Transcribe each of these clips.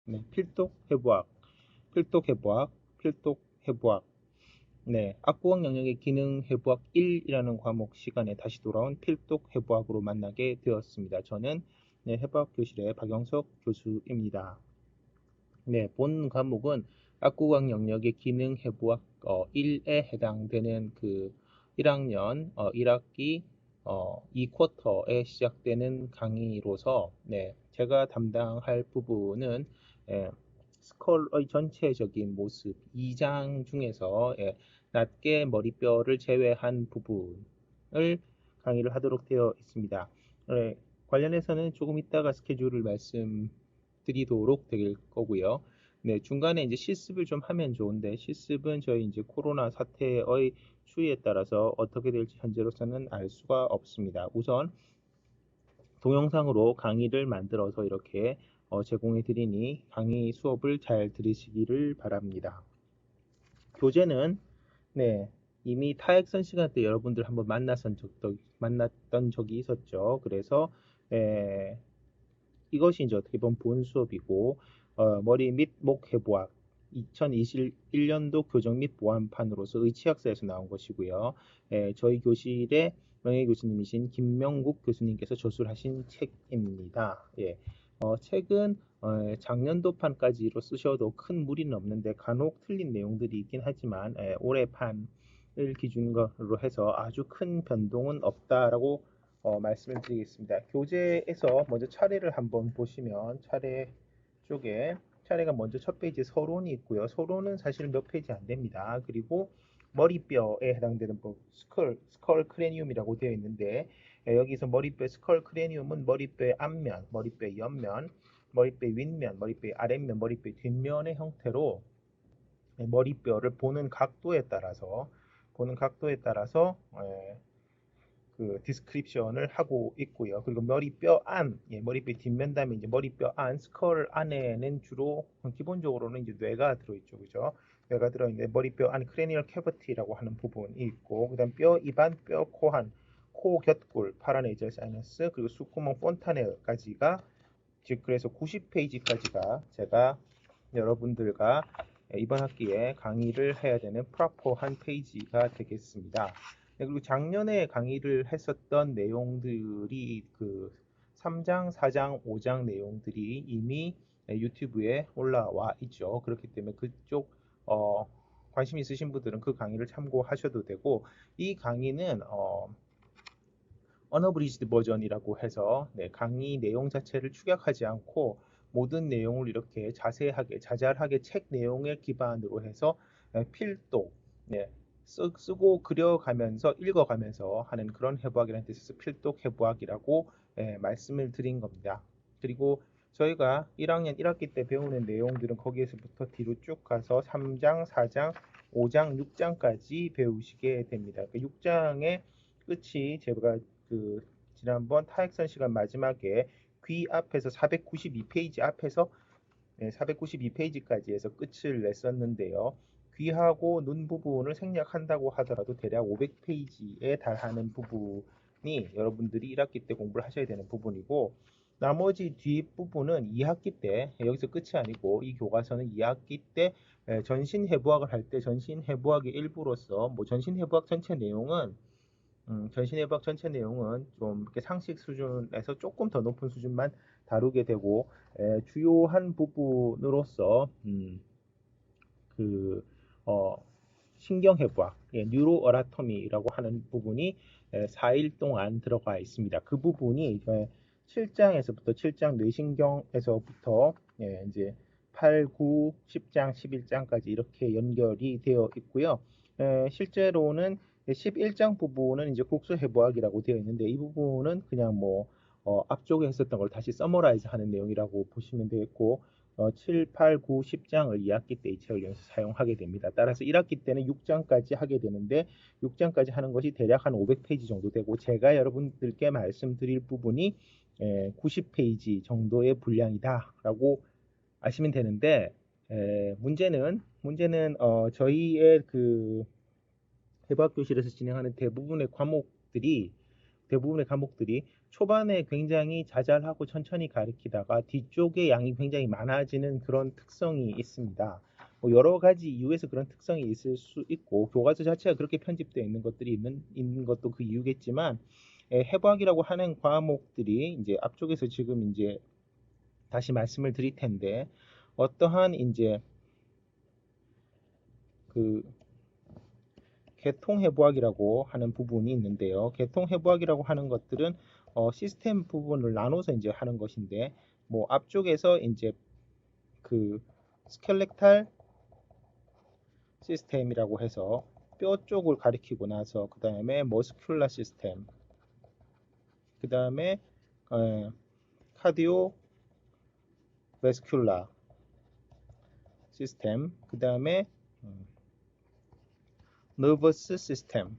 네, 필독 해부학, 필독 해부학, 필독 해부학. 네, 악구학 영역의 기능 해부학 1이라는 과목 시간에 다시 돌아온 필독 해부학으로 만나게 되었습니다. 저는 네, 해부학 교실의 박영석 교수입니다. 네, 본 과목은 악구학 영역의 기능 해부학 1에 해당되는 그 1학년 1학기 2쿼터에 시작되는 강의로서 네, 제가 담당할 부분은 예, 스컬의 전체적인 모습 2장 중에서 낮게 머리뼈를 제외한 부분을 강의를 하도록 되어 있습니다. 관련해서는 조금 이따가 스케줄을 말씀드리도록 될 거고요. 네, 중간에 이제 실습을 좀 하면 좋은데 실습은 저희 이제 코로나 사태의 추이에 따라서 어떻게 될지 현재로서는 알 수가 없습니다. 우선 동영상으로 강의를 만들어서 이렇게 제공해 드리니 강의 수업을 잘 들으시기를 바랍니다. 교재는 네, 이미 타액선 시간 때 여러분들 한번 만났던 적이 있었죠. 그래서 이것이 이제 어떻게 보면 본 수업이고 머리 및 목 해부학 2021년도 교정 및 보완판으로서 의치학사에서 나온 것이고요. 저희 교실의 명예 교수님이신 김명국 교수님께서 저술하신 책입니다. 책은 작년도판까지로 쓰셔도 큰 무리는 없는데 간혹 틀린 내용들이 있긴 하지만 올해 판을 기준으로 해서 아주 큰 변동은 없다라고 말씀을 드리겠습니다. 교재에서 먼저 차례를 한번 보시면 차례 쪽에 차례가 먼저 첫 페이지에 서론이 있고요. 서론은 사실 몇 페이지 안 됩니다. 그리고 머리뼈에 해당되는 스컬 크레니움이라고 되어 있는데 여기서 머리뼈 스컬 크레니움은 머리뼈의 앞면, 머리뼈의 옆면, 머리뼈의 윗면, 머리뼈의 아랫면, 머리뼈의 뒷면의 형태로 머리뼈를 보는 각도에 따라서 그 디스크립션을 하고 있고요. 그리고 머리뼈 안, 머리뼈 뒷면담에 이제 머리뼈 안, 스컬 안에는 주로 기본적으로는 이제 뇌가 들어있죠, 그죠? 뇌가 들어있는데 머리뼈 안 크레니얼 캐버티라고 하는 부분이 있고, 그다음 뼈 입안, 뼈 코안, 코 곁골, 파라네이절 사이너스, 그리고 숫구멍 폰타네까지가 즉 그래서 90페이지까지가 제가 여러분들과 이번 학기에 강의를 해야 되는 프로퍼한 페이지가 되겠습니다. 네, 그리고 작년에 강의를 했었던 내용들이 그 3장, 4장, 5장 내용들이 이미 유튜브에 올라와 있죠. 그렇기 때문에 그쪽 관심 있으신 분들은 그 강의를 참고하셔도 되고 이 강의는 어너브리지드 버전이라고 해서 강의 내용 자체를 축약하지 않고 모든 내용을 이렇게 자세하게 자잘하게 책 내용을 기반으로 해서 필독 쓰고 그려가면서 읽어가면서 하는 그런 해부학이라는 뜻에서 필독 해부학이라고 말씀을 드린 겁니다. 그리고 저희가 1학년 1학기 때 배우는 내용들은 거기에서부터 뒤로 쭉 가서 3장, 4장, 5장, 6장까지 배우시게 됩니다. 6장의 끝이 제가 그 지난번 타액선 시간 마지막에 귀 앞에서 492페이지 앞에서 492페이지까지 해서 끝을 냈었는데요. 귀하고 눈 부분을 생략한다고 하더라도 대략 500페이지에 달하는 부분이 여러분들이 1학기 때 공부를 하셔야 되는 부분이고 나머지 뒷부분은 2학기 때 여기서 끝이 아니고 이 교과서는 2학기 때 전신해부학을 할 때 전신해부학의 일부로서 뭐 전신해부학 전신해부학 전체 내용은 좀 이렇게 상식 수준에서 조금 더 높은 수준만 다루게 되고 주요한 부분으로서 그 신경해부학, 뉴로어라토미라고 하는 부분이 4일 동안 들어가 있습니다. 그 부분이 7장에서부터 7장 뇌신경에서부터 이제 8, 9, 10장, 11장까지 이렇게 연결이 되어 있고요. 실제로는 11장 부분은 이제 국수해부학이라고 되어 있는데 이 부분은 그냥 뭐 앞쪽에 했었던 걸 다시 서머라이즈 하는 내용이라고 보시면 되겠고 7, 8, 9, 10장을 2학기 때 이 책을 여기서 사용하게 됩니다. 따라서 1학기 때는 6장까지 하게 되는데 6장까지 하는 것이 대략 한 500페이지 정도 되고 제가 여러분들께 말씀드릴 부분이 90페이지 정도의 분량이다라고 아시면 되는데 문제는 저희의 그 해부학 교실에서 진행하는 대부분의 과목들이 대부분의 과목들이 초반에 굉장히 자잘하고 천천히 가르치다가 뒤쪽에 양이 굉장히 많아지는 그런 특성이 있습니다. 뭐 여러 가지 이유에서 그런 특성이 있을 수 있고 교과서 자체가 그렇게 편집되어 있는 것들이 있는 것도 그 이유겠지만 해부학이라고 하는 과목들이 이제 앞쪽에서 지금 이제 다시 말씀을 드릴 텐데 어떠한 이제 그 계통해부학이라고 하는 부분이 있는데요. 계통해부학이라고 하는 것들은 시스템 부분을 나눠서 이제 하는 것인데 뭐 앞쪽에서 이제 그 스켈레탈 시스템이라고 해서 뼈 쪽을 가리키고 나서 그 다음에 머스큘라 시스템, 그 다음에 카디오 베스큘라 시스템, 그 다음에 너버스 시스템.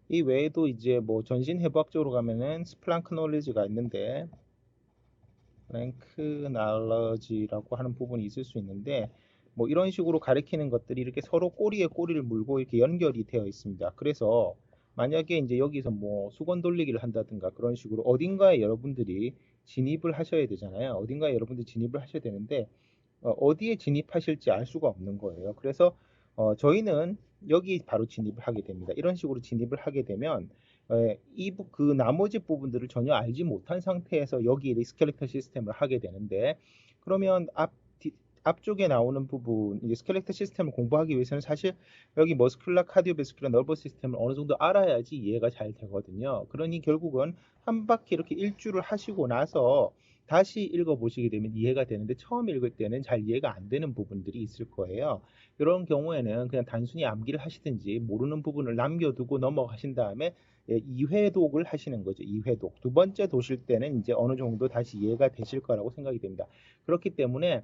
이 외에도 이제 뭐 전신 해부학 쪽으로 가면은 스플랑크 놀리지가 있는데 플랭크 날러지라고 하는 부분이 있을 수 있는데 뭐 이런 식으로 가리키는 것들이 이렇게 서로 꼬리에 꼬리를 물고 이렇게 연결이 되어 있습니다. 그래서 만약에 이제 여기서 뭐 수건 돌리기를 한다든가 그런 식으로 어딘가에 여러분들이 진입을 하셔야 되잖아요. 어딘가에 여러분들이 진입을 하셔야 되는데 어디에 진입하실지 알 수가 없는 거예요. 그래서 저희는 여기 바로 진입을 하게 됩니다. 이런 식으로 진입을 하게 되면 그 나머지 부분들을 전혀 알지 못한 상태에서 여기 스켈레탈 시스템을 하게 되는데 그러면 앞쪽에 나오는 부분, 이제 스켈레탈 시스템을 공부하기 위해서는 사실 여기 머스큘라, 카디오베스큘라, 너버스 시스템을 어느 정도 알아야지 이해가 잘 되거든요. 그러니 결국은 한 바퀴 이렇게 일주를 하시고 나서 다시 읽어보시게 되면 이해가 되는데 처음 읽을 때는 잘 이해가 안 되는 부분들이 있을 거예요. 이런 경우에는 그냥 단순히 암기를 하시든지 모르는 부분을 남겨두고 넘어가신 다음에 2회독을 하시는 거죠. 2회독. 두 번째 도실 때는 이제 어느 정도 다시 이해가 되실 거라고 생각이 됩니다. 그렇기 때문에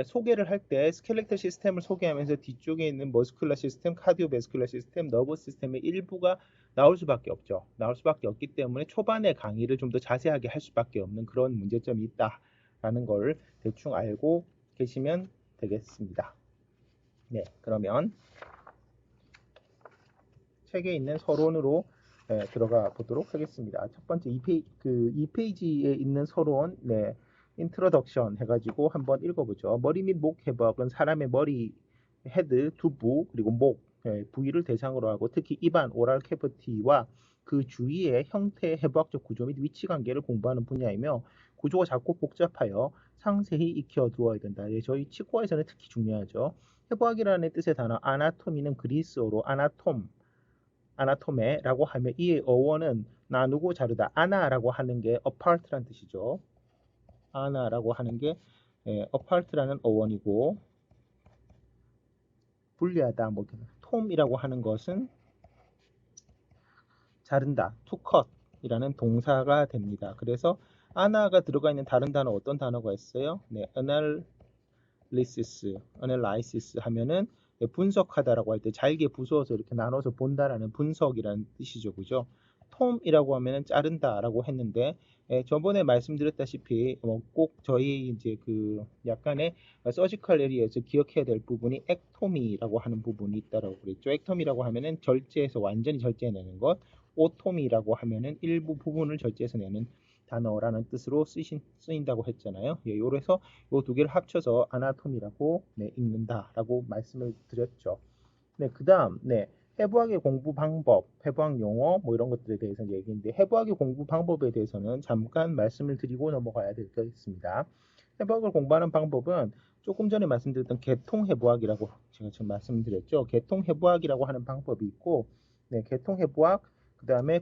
소개를 할 때 스켈레탈 시스템을 소개하면서 뒤쪽에 있는 머스큘라 시스템, 카디오베스큘라 시스템, 너버스 시스템의 일부가 나올 수밖에 없죠. 나올 수밖에 없기 때문에 초반에 강의를 좀 더 자세하게 할 수밖에 없는 그런 문제점이 있다라는 걸 대충 알고 계시면 되겠습니다. 네, 그러면 책에 있는 서론으로 들어가 보도록 하겠습니다. 첫 번째 2페이지에 있는 서론, 인트로덕션 해가지고 한번 읽어보죠. 머리 및 목 해부학은 사람의 머리, 헤드, 두부, 그리고 목, 부위를 대상으로 하고 특히 입안, 오랄 캐비티와 그 주위의 형태, 해부학적 구조 및 위치 관계를 공부하는 분야이며 구조가 작고 복잡하여 상세히 익혀두어야 된다. 저희 치과에서는 특히 중요하죠. 해부학이라는 뜻의 단어 아나토미는 그리스어로 아나토메라고 하면 이 어원은 나누고 자르다. 아나라고 하는 게 apart라는 뜻이죠. 아나라고 하는 게 apart라는 어원이고 분리하다. 뭐 톰이라고 하는 것은 자른다. to cut이라는 동사가 됩니다. 그래서 아나가 들어가 있는 다른 단어 어떤 단어가 있어요? analysis 하면은 분석하다라고 할 때 잘게 부수어서 이렇게 나눠서 본다라는 분석이라는 뜻이죠. 그죠? 톰이라고 하면은 자른다라고 했는데 저번에 말씀드렸다시피 꼭 저희 이제 그 약간의 서지컬 에리어에서 기억해야 될 부분이 액토미라고 하는 부분이 있다라고 그랬죠. 액토미라고 하면은 절제해서 완전히 절제해내는 것, 오토미라고 하면은 일부 부분을 절제해서 내는 단어라는 뜻으로 쓰인다고 했잖아요. 요래서 요 두 개를 합쳐서 아나토미라고 읽는다라고 말씀을 드렸죠. 그 다음, 해부학의 공부 방법, 해부학 용어 뭐 이런 것들에 대해서 얘기인데 해부학의 공부 방법에 대해서는 잠깐 말씀을 드리고 넘어가야 될 것 같습니다. 해부학을 공부하는 방법은 조금 전에 말씀드렸던 계통해부학이라고 제가 지금 말씀드렸죠. 계통해부학이라고 하는 방법이 있고, 계통해부학, 그 다음에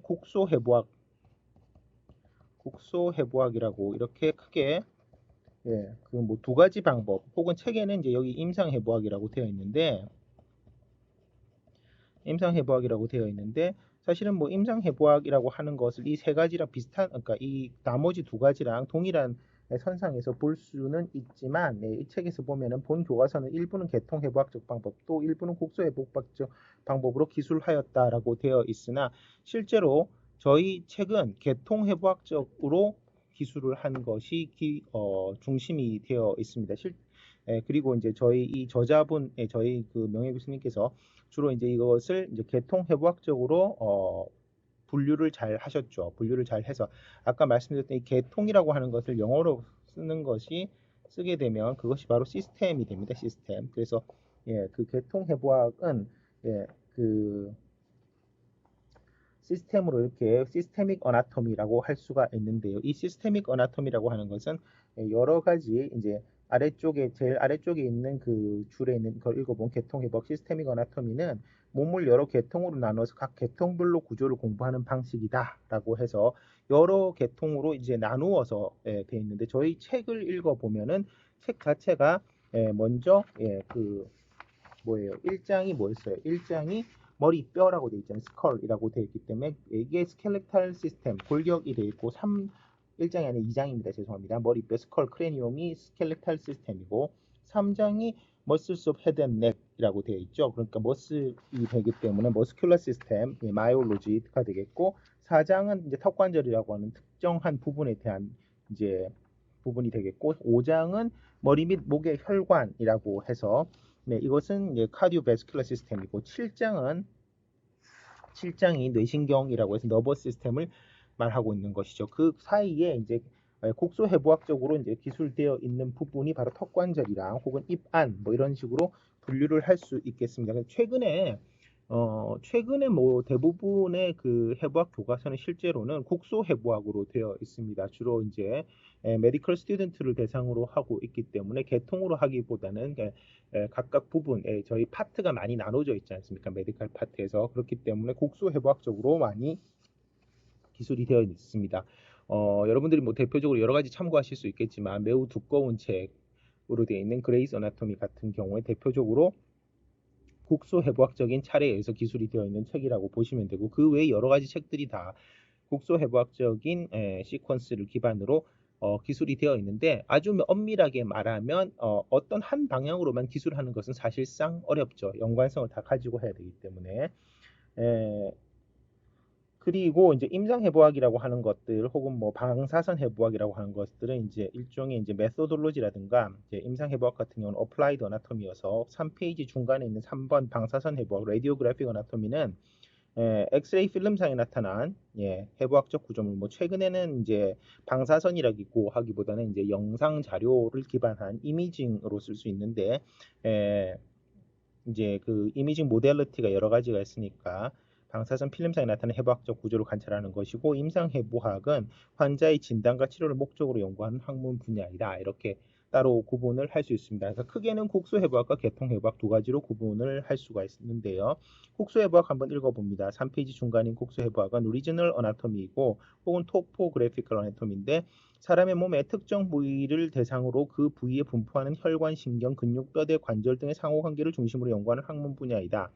국소해부학이라고 이렇게 크게 그 뭐 두 가지 방법, 혹은 책에는 이제 여기 임상해부학이라고 되어 있는데 사실은 뭐 임상해부학이라고 하는 것을 이 세 가지랑 비슷한, 그러니까 이 나머지 두 가지랑 동일한 선상에서 볼 수는 있지만 이 책에서 보면은 본 교과서는 일부는 계통해부학적 방법, 또 일부는 국소해부학적 방법으로 기술하였다라고 되어 있으나 실제로 저희 책은 계통해부학적으로 기술을 한 것이 중심이 되어 있습니다. 그리고 이제 저희 이 저자분, 저희 그 명예 교수님께서 주로 이제 이것을 이제 계통 해부학적으로 분류를 잘 하셨죠. 분류를 잘 해서 아까 말씀드렸던 이 계통이라고 하는 것을 영어로 쓰게 되면 그것이 바로 시스템이 됩니다. 시스템. 그래서 그 계통 해부학은 그 시스템으로 이렇게 시스테믹 어나토미라고 할 수가 있는데요. 이 시스테믹 어나토미라고 하는 것은 여러 가지 이제 제일 아래쪽에 있는 그 줄에 있는 걸 읽어본 계통해부학 시스테믹 어나토미는 몸을 여러 계통으로 나눠서 각 계통별로 구조를 공부하는 방식이다라고 해서 여러 계통으로 이제 나누어서 돼 있는데 저희 책을 읽어보면은 책 자체가 먼저 그 뭐예요? 1장이 뭐였어요? 1장이 머리뼈라고 되어 있잖아요. 스컬이라고 되어 있기 때문에 이게 스켈레탈 시스템, 골격이 되어 있고 1장이 아니라 2장입니다. 죄송합니다. 머리뼈, 스컬, 크레니엄이 스켈레탈 시스템이고 3장이 머슬스 오브 헤드 앤 넥이라고 되어 있죠. 그러니까 머슬이 되기 때문에 머스큘러 시스템, 마이올로지가 되겠고 4장은 이제 턱관절이라고 하는 특정한 부분에 대한 이제 부분이 되겠고 5장은 머리 및 목의 혈관이라고 해서 이것은 이제 카디오베스큘러 시스템이고 7장이 뇌신경이라고 해서 너버스 시스템을 말하고 있는 것이죠. 그 사이에 이제 국소해부학적으로 이제 기술되어 있는 부분이 바로 턱관절이랑 혹은 입안 뭐 이런 식으로 분류를 할 수 있겠습니다. 최근에 뭐 대부분의 그 해부학 교과서는 실제로는 국소해부학으로 되어 있습니다. 주로 이제 메디컬 스튜던트를 대상으로 하고 있기 때문에 계통으로 하기보다는 각각 부분, 저희 파트가 많이 나눠져 있지 않습니까? 메디컬 파트에서. 그렇기 때문에 국소해부학적으로 많이 기술이 되어 있습니다. 여러분들이 뭐 대표적으로 여러 가지 참고하실 수 있겠지만 매우 두꺼운 책으로 되어 있는 그레이스 어나토미 같은 경우에 대표적으로 국소해부학적인 차례에 의해서 기술이 되어 있는 책이라고 보시면 되고 그 외에 여러 가지 책들이 다 국소해부학적인 시퀀스를 기반으로 기술이 되어 있는데 아주 엄밀하게 말하면 어떤 한 방향으로만 기술하는 것은 사실상 어렵죠. 연관성을 다 가지고 해야 되기 때문에 그리고 이제 임상해부학이라고 하는 것들 혹은 뭐 방사선해부학이라고 하는 것들은 이제 일종의 이제 메소돌로지라든가 이제 임상해부학 같은 경우는 어플라이드 어나토미여서 3페이지 중간에 있는 3번 방사선해부학 레디오그래픽 어나토미는 엑스레이 필름상에 나타난 해부학적 구조물 뭐 최근에는 이제 방사선이라고 하기보다는 이제 영상 자료를 기반한 이미징으로 쓸 수 있는데 이제 그 이미징 모델리티가 여러 가지가 있으니까 방사선 필름상에 나타나는 해부학적 구조를 관찰하는 것이고 임상해부학은 환자의 진단과 치료를 목적으로 연구하는 학문 분야이다. 이렇게 따로 구분을 할 수 있습니다. 그래서 크게는 국소해부학과 계통해부학 두 가지로 구분을 할 수가 있는데요. 국소해부학 한번 읽어봅니다. 3페이지 중간인 국소해부학은 리저널 어나토미이고 혹은 토포그래피컬 어나토미인데 사람의 몸의 특정 부위를 대상으로 그 부위에 분포하는 혈관, 신경, 근육, 뼈대, 관절 등의 상호관계를 중심으로 연구하는 학문 분야이다.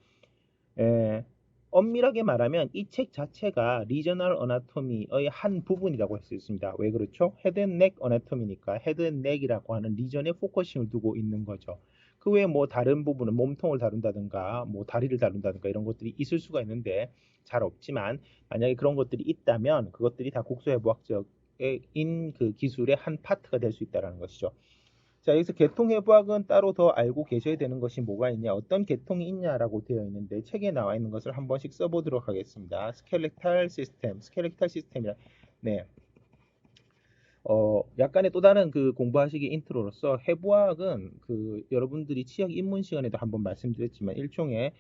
엄밀하게 말하면 이 책 자체가 리저널 어나토미의 한 부분이라고 할 수 있습니다. 왜 그렇죠? 헤드 앤 넥 어나토미니까 헤드 앤 넥이라고 하는 리전에 포커싱을 두고 있는 거죠. 그 외에 뭐 다른 부분은 몸통을 다룬다든가 뭐 다리를 다룬다든가 이런 것들이 있을 수가 있는데 잘 없지만 만약에 그런 것들이 있다면 그것들이 다 국소해부학적인 그 기술의 한 파트가 될 수 있다는 것이죠. 자, 여기서 계통해부학은 따로 더 알고 계셔야 되는 것이 뭐가 있냐, 어떤 계통이 있냐라고 되어 있는데 책에 나와 있는 것을 한 번씩 써보도록 하겠습니다. 스켈레탈 시스템이라, 네. 약간의 또 다른 그 공부하시기 인트로로서 해부학은 그 여러분들이 치약 입문 시간에도 한번 말씀드렸지만 일종의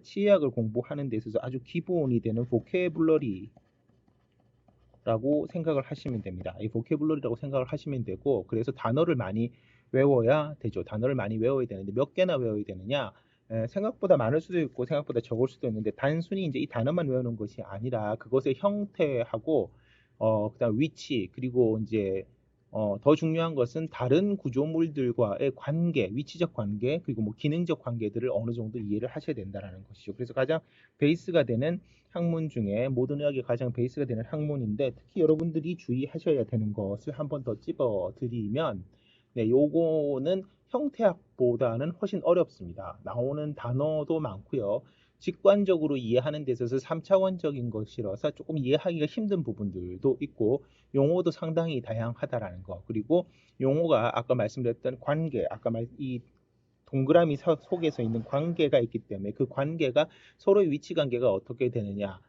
치약을 공부하는 데 있어서 아주 기본이 되는 보케블러리 라고 생각을 하시면 됩니다. 이 보케블러리라고 생각을 하시면 되고 그래서 단어를 많이 외워야 되죠. 단어를 많이 외워야 되는데 몇 개나 외워야 되느냐? 생각보다 많을 수도 있고 생각보다 적을 수도 있는데 단순히 이제 이 단어만 외우는 것이 아니라 그것의 형태하고 그다음 위치 그리고 이제 더 중요한 것은 다른 구조물들과의 관계, 위치적 관계 그리고 뭐 기능적 관계들을 어느 정도 이해를 하셔야 된다는 것이죠. 그래서 가장 베이스가 되는 학문 중에 모든 의학의 가장 베이스가 되는 학문인데 특히 여러분들이 주의하셔야 되는 것을 한 번 더 찝어 드리면 요거는 형태학보다는 훨씬 어렵습니다. 나오는 단어도 많고요. 직관적으로 이해하는 데 있어서 3차원적인 것이라서 조금 이해하기가 힘든 부분들도 있고 용어도 상당히 다양하다라는 거. 그리고 용어가 아까 말씀드렸던 관계, 이 동그라미 속에서 있는 관계가 있기 때문에 그 관계가 서로의 위치 관계가 어떻게 되느냐.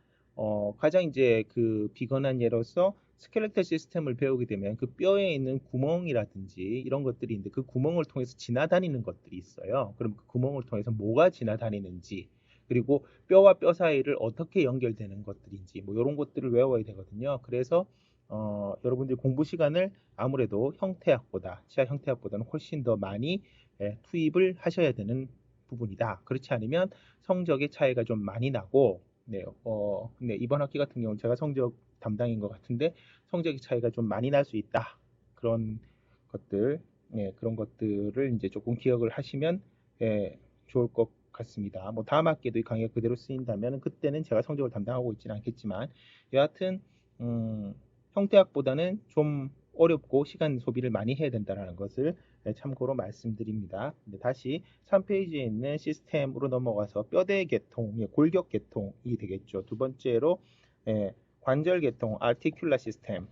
가장 이제 그 비건한 예로서 스켈레탈 시스템을 배우게 되면 그 뼈에 있는 구멍이라든지 이런 것들이 있는데 그 구멍을 통해서 지나다니는 것들이 있어요. 그럼 그 구멍을 통해서 뭐가 지나다니는지 그리고 뼈와 뼈 사이를 어떻게 연결되는 것들인지 뭐 이런 것들을 외워야 되거든요. 그래서 여러분들이 공부 시간을 아무래도 형태학보다 치아 형태학보다는 훨씬 더 많이 투입을 하셔야 되는 부분이다. 그렇지 않으면 성적의 차이가 좀 많이 나고 네, 네, 이번 학기 같은 경우는 제가 성적 담당인 것 같은데 성적의 차이가 좀 많이 날 수 있다. 그런 것들, 그런 것들을 이제 조금 기억을 하시면 좋을 것 같습니다. 뭐 다음 학기에도 이 강의가 그대로 쓰인다면 그때는 제가 성적을 담당하고 있지는 않겠지만 여하튼 형태학보다는 좀 어렵고 시간 소비를 많이 해야 된다는 것을 참고로 말씀드립니다. 다시 3페이지에 있는 시스템으로 넘어가서 뼈대 계통, 골격 계통이 되겠죠. 두 번째로 관절 계통, articular 시스템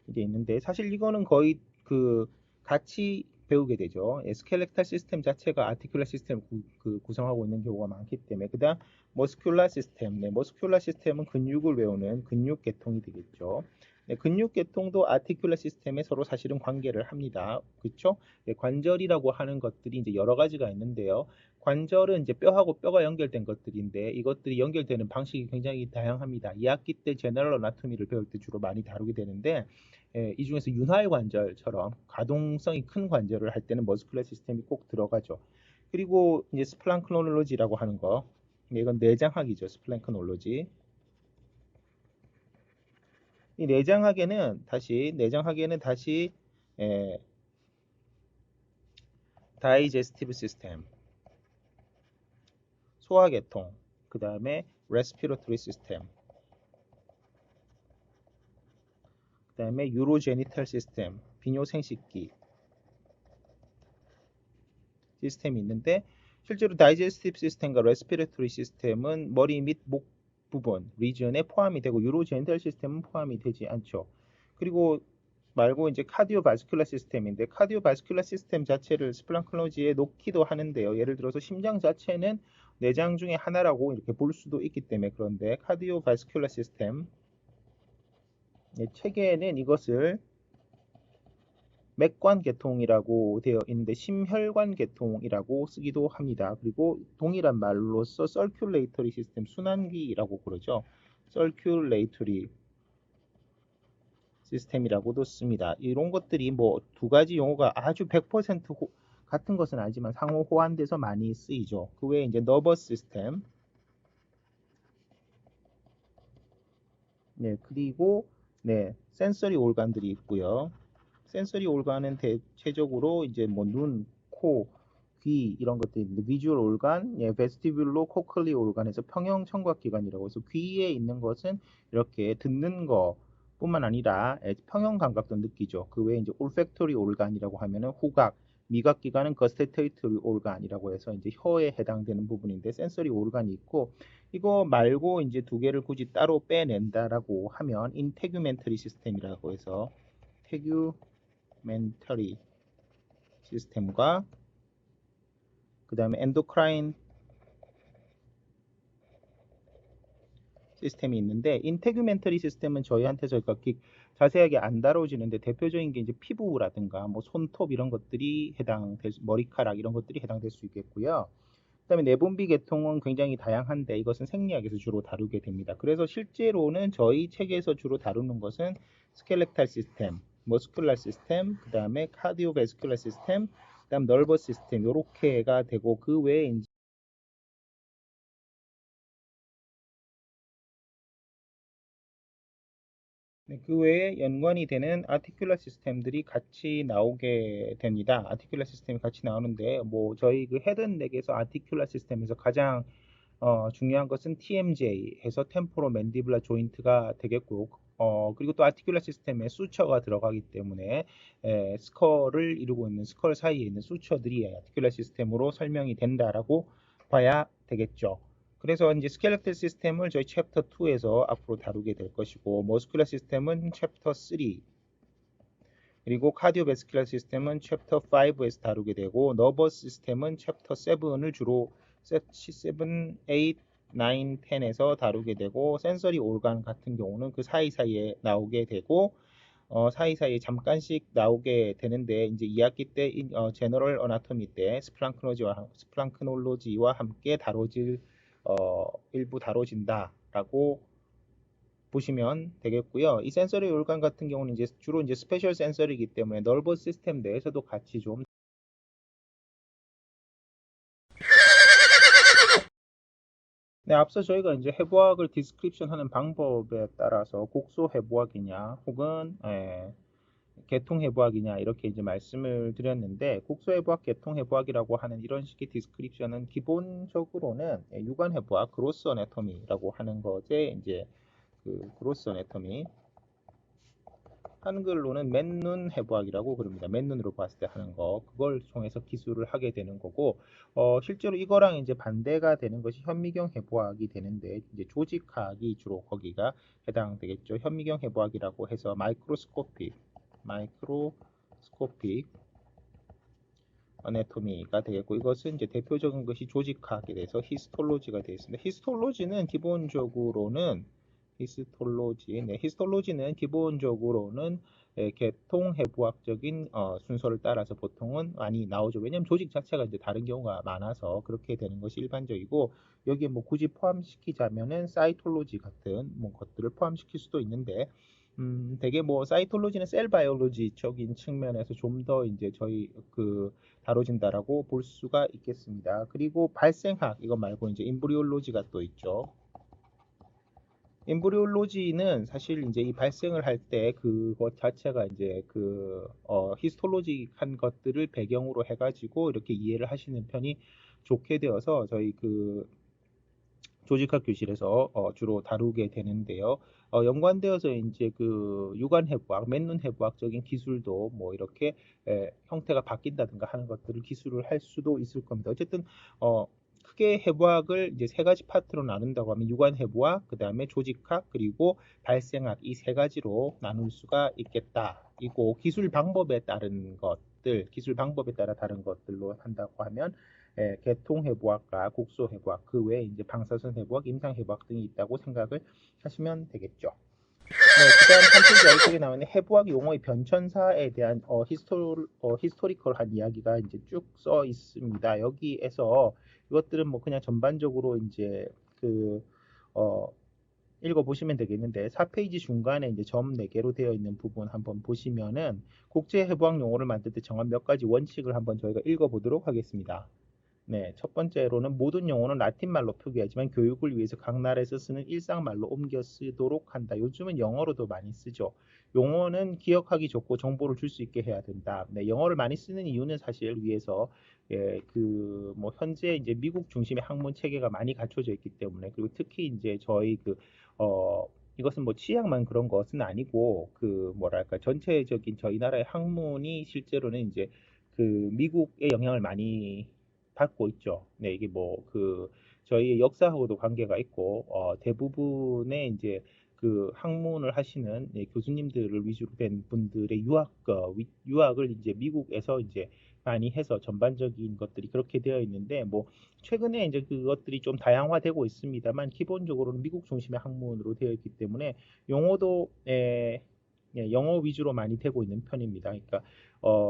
이게 있는데 사실 이거는 거의 그 같이 배우게 되죠. 스켈레탈 시스템 자체가 아티큘라 시스템 구성하고 있는 경우가 많기 때문에 그다음 머스큘라 시스템, 머스큘라 시스템은 근육을 외우는 근육 계통이 되겠죠. 근육 계통도 아티큘라 시스템에 서로 사실은 관계를 합니다. 그렇죠? 관절이라고 하는 것들이 이제 여러 가지가 있는데요. 관절은 이제 뼈하고 뼈가 연결된 것들인데 이것들이 연결되는 방식이 굉장히 다양합니다. 2학기 때 제너럴 어나토미를 배울 때 주로 많이 다루게 되는데 이 중에서 윤활 관절처럼 가동성이 큰 관절을 할 때는 머스큘러 시스템이 꼭 들어가죠. 그리고 이제 스플랑크놀로지라고 하는 거, 이건 내장학이죠. 스플랑크놀로지. 이 내장학에는 다시 다이제스티브 시스템, 소화계통, 그 다음에 레스피러토리 시스템, 그 다음에 유로제니탈 시스템, 비뇨생식기 시스템이 있는데 실제로 다이제스티브 시스템과 레스피레토리 시스템은 머리 및 목 부분, 리전에 포함이 되고 유로제니탈 시스템은 포함이 되지 않죠. 그리고 말고 이제 카디오바스큘라 시스템인데 카디오바스큘라 시스템 자체를 스플랑크놀로지에 놓기도 하는데요. 예를 들어서 심장 자체는 내장 중에 하나라고 이렇게 볼 수도 있기 때문에 그런데 카디오바스큘라 시스템 책에는 이것을 맥관 계통이라고 되어 있는데 심혈관 계통이라고 쓰기도 합니다. 그리고 동일한 말로써 서큘레이터리 시스템 순환기라고 그러죠. 서큘레이터리 시스템이라고도 씁니다. 이런 것들이 뭐 두 가지 용어가 아주 100% 같은 것은 아니지만 상호 호환돼서 많이 쓰이죠. 그 외에 이제 너버스 시스템, 그리고 센서리 올간들이 있고요. 센서리 올간은 대체적으로 이제 뭐 눈, 코, 귀 이런 것들이 있는데 비주얼 올간, 베스티뷸로 코클리 올간에서 평형 청각기관이라고 해서 귀에 있는 것은 이렇게 듣는 거 뿐만 아니라 평형 감각도 느끼죠. 그 외에 이제 올팩토리 올간이라고 하면은 후각, 미각 기관은 거스테이터리 올간이라고 해서 이제 혀에 해당되는 부분인데 센서리 올간이 있고 이거 말고 이제 두 개를 굳이 따로 빼낸다라고 하면 인테규멘터리 시스템이라고 해서 테규멘터리 시스템과 그 다음에 엔도크라인 시스템이 있는데 인테규멘터리 시스템은 저희한테서 그렇게 자세하게 안 다뤄지는데 대표적인 게 이제 피부라든가 뭐 손톱 이런 것들이 머리카락 이런 것들이 해당될 수 있겠고요. 그다음에 내분비 계통은 굉장히 다양한데 이것은 생리학에서 주로 다루게 됩니다. 그래서 실제로는 저희 책에서 주로 다루는 것은 스켈레탈 시스템, 머스큘라 시스템, 그다음에 카디오베스큘라 시스템, 그다음 널버스 시스템 요렇게가 되고 그 외에 이제 그 외에 연관이 되는 아티큘라 시스템들이 같이 나오게 됩니다. 아티큘라 시스템이 같이 나오는데 뭐 저희 그 헤드넥에서 아티큘라 시스템에서 가장 중요한 것은 TMJ 해서 템포로 맨디블라 조인트가 되겠고 그리고 또 아티큘라 시스템에 수처가 들어가기 때문에 스컬을 이루고 있는 스컬 사이에 있는 수처들이 아티큘라 시스템으로 설명이 된다라고 봐야 되겠죠. 그래서 이제 스켈레탈 시스템을 저희 챕터 2에서 앞으로 다루게 될 것이고, 머스큘라 시스템은 챕터 3, 그리고 카디오베스큘라 시스템은 챕터 5에서 다루게 되고, 너버스 시스템은 챕터 7을 주로 7, 8, 9, 10에서 다루게 되고, 센서리 올간 같은 경우는 그 사이사이에 나오게 되고, 사이사이에 잠깐씩 나오게 되는데, 이제 2학기 때 제너럴 어나토미 때 스플랑크놀로지와 함께 다뤄질 일부 다뤄진다라고 보시면 되겠고요. 이 센서리 올간 같은 경우는 이제 주로 이제 스페셜 센서리이기 때문에 너버스 시스템 내에서도 같이 좀 네, 앞서 저희가 이제 해부학을 디스크립션 하는 방법에 따라서 곡소 해부학이냐 혹은 계통 해부학이냐 이렇게 이제 말씀을 드렸는데, 곡소 해부학, 계통 해부학이라고 하는 이런 식의 디스크립션은 기본적으로는 유관 해부학, 그로스 어네토미라고 하는 것에 이제 그 그로스 어네토미, 한글로는 맨눈 해부학이라고 그럽니다. 맨눈으로 봤을 때 하는 거, 그걸 통해서 기술을 하게 되는 거고, 실제로 이거랑 이제 반대가 되는 것이 현미경 해부학이 되는데, 이제 조직학이 주로 거기가 해당되겠죠. 현미경 해부학이라고 해서 마이크로스코픽 어네토미가 되겠고, 이것은 이제 대표적인 것이 조직학에 대해서 히스톨로지가 되어 있습니다. 히스톨로지는 기본적으로는 계통해부학적인 순서를 따라서 보통은 많이 나오죠. 왜냐하면 조직 자체가 이제 다른 경우가 많아서 그렇게 되는 것이 일반적이고, 여기에 뭐 굳이 포함시키자면은 사이톨로지 같은 뭐 것들을 포함시킬 수도 있는데, 되게 뭐 사이톨로지는 셀 바이올로지적인 측면에서 좀 더 이제 저희 다뤄진다라고 볼 수가 있겠습니다. 그리고 발생학, 이거 말고 이제 임브리올로지가 또 있죠. 임브리올로지는 사실 이제 이 발생을 할 때 그것 자체가 이제 히스톨로직한 것들을 배경으로 해가지고 이렇게 이해를 하시는 편이 좋게 되어서 저희 조직학 교실에서 주로 다루게 되는데요. 연관되어서 이제 유관 해부학, 맨눈 해부학적인 기술도 뭐 이렇게 형태가 바뀐다든가 하는 것들을 기술을 할 수도 있을 겁니다. 어쨌든 크게 해부학을 이제 세 가지 파트로 나눈다고 하면 유관 해부학, 그 다음에 조직학, 그리고 발생학, 이 세 가지로 나눌 수가 있겠다. 이고 기술 방법에 따라 다른 것들로 한다고 하면 계통해부학과 곡소해부학, 그 외에 이제 방사선해부학, 임상해부학 등이 있다고 생각을 하시면 되겠죠. 네, 그다음 3페이지 아래쪽에 나오는 해부학 용어의 변천사에 대한 히스토리컬한 이야기가 이제 쭉 써 있습니다. 여기에서 이것들은 뭐 그냥 전반적으로 이제 읽어보시면 되겠는데, 4페이지 중간에 이제 점 4개로 되어 있는 부분 한번 보시면은 국제해부학 용어를 만들 때 정한 몇 가지 원칙을 한번 저희가 읽어보도록 하겠습니다. 네, 첫 번째로는 모든 용어는 라틴말로 표기하지만 교육을 위해서 각 나라에서 쓰는 일상말로 옮겨 쓰도록 한다. 요즘은 영어로도 많이 쓰죠. 용어는 기억하기 좋고 정보를 줄 수 있게 해야 된다. 네, 영어를 많이 쓰는 이유는 사실 위해서 뭐 현재 이제 미국 중심의 학문 체계가 많이 갖춰져 있기 때문에, 그리고 특히 이제 저희 이것은 뭐 치약만 그런 것은 아니고 뭐랄까 전체적인 저희 나라의 학문이 실제로는 이제 미국의 영향을 많이 받고 있죠. 네, 이게 뭐 저희의 역사하고도 관계가 있고, 대부분의 이제 학문을 하시는 교수님들을 위주로 된 분들의 유학을 이제 미국에서 이제 많이 해서 전반적인 것들이 그렇게 되어 있는데, 뭐 최근에 이제 그것들이 좀 다양화되고 있습니다만, 기본적으로는 미국 중심의 학문으로 되어 있기 때문에 용어도 영어 위주로 많이 되고 있는 편입니다. 그러니까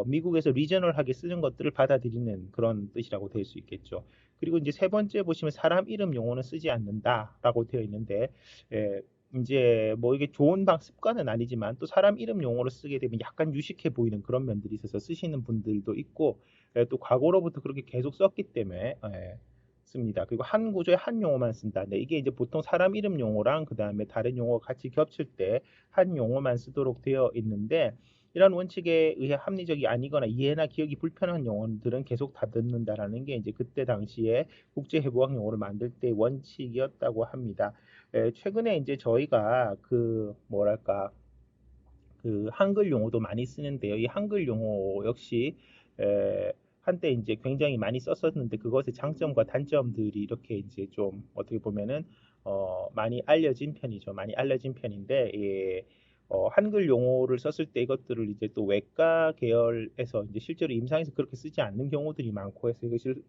미국에서 리저널하게 쓰는 것들을 받아들이는 그런 뜻이라고 될 수 있겠죠. 그리고 이제 세 번째 보시면 사람 이름 용어는 쓰지 않는다라고 되어 있는데, 이제 뭐 이게 좋은 습관은 아니지만 또 사람 이름 용어를 쓰게 되면 약간 유식해 보이는 그런 면들이 있어서 쓰시는 분들도 있고, 또 과거로부터 그렇게 계속 썼기 때문에 씁니다. 그리고 한 구조에 한 용어만 쓴다. 네, 이게 이제 보통 사람 이름 용어랑 그 다음에 다른 용어가 같이 겹칠 때 한 용어만 쓰도록 되어 있는데, 이런 원칙에 의해 합리적이 아니거나 이해나 기억이 불편한 용어들은 계속 다듬는다라는 게 이제 그때 당시에 국제해부학 용어를 만들 때 원칙이었다고 합니다. 최근에 이제 저희가 그 뭐랄까 그 한글 용어도 많이 쓰는데요. 이 한글 용어 역시 한때 이제 굉장히 많이 썼었는데 그것의 장점과 단점들이 이렇게 이제 좀 어떻게 보면은 많이 알려진 편이죠. 많이 알려진 편인데 한글 용어를 썼을 때 이것들을 이제 또 외과 계열에서 이제 실제로 임상에서 그렇게 쓰지 않는 경우들이 많고 해서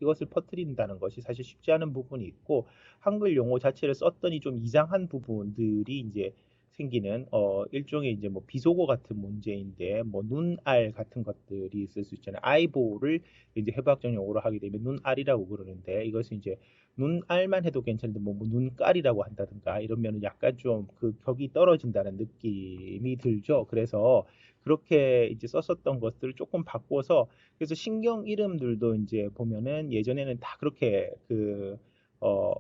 이것을 퍼뜨린다는 것이 사실 쉽지 않은 부분이 있고 한글 용어 자체를 썼더니 좀 이상한 부분들이 이제 생기는 일종의 이제 뭐 비속어 같은 문제인데 뭐 눈알 같은 것들이 있을 수 있잖아요. 아이보를 이제 해부학적 용어로 하게 되면 눈알이라고 그러는데 이것은 이제 눈알만 해도 괜찮은데 뭐 눈깔이라고 한다든가 이러면 약간 좀 그 격이 떨어진다는 느낌이 들죠. 그래서 그렇게 이제 썼었던 것들을 조금 바꿔서 그래서 신경 이름들도 이제 보면은 예전에는 다 그렇게 어,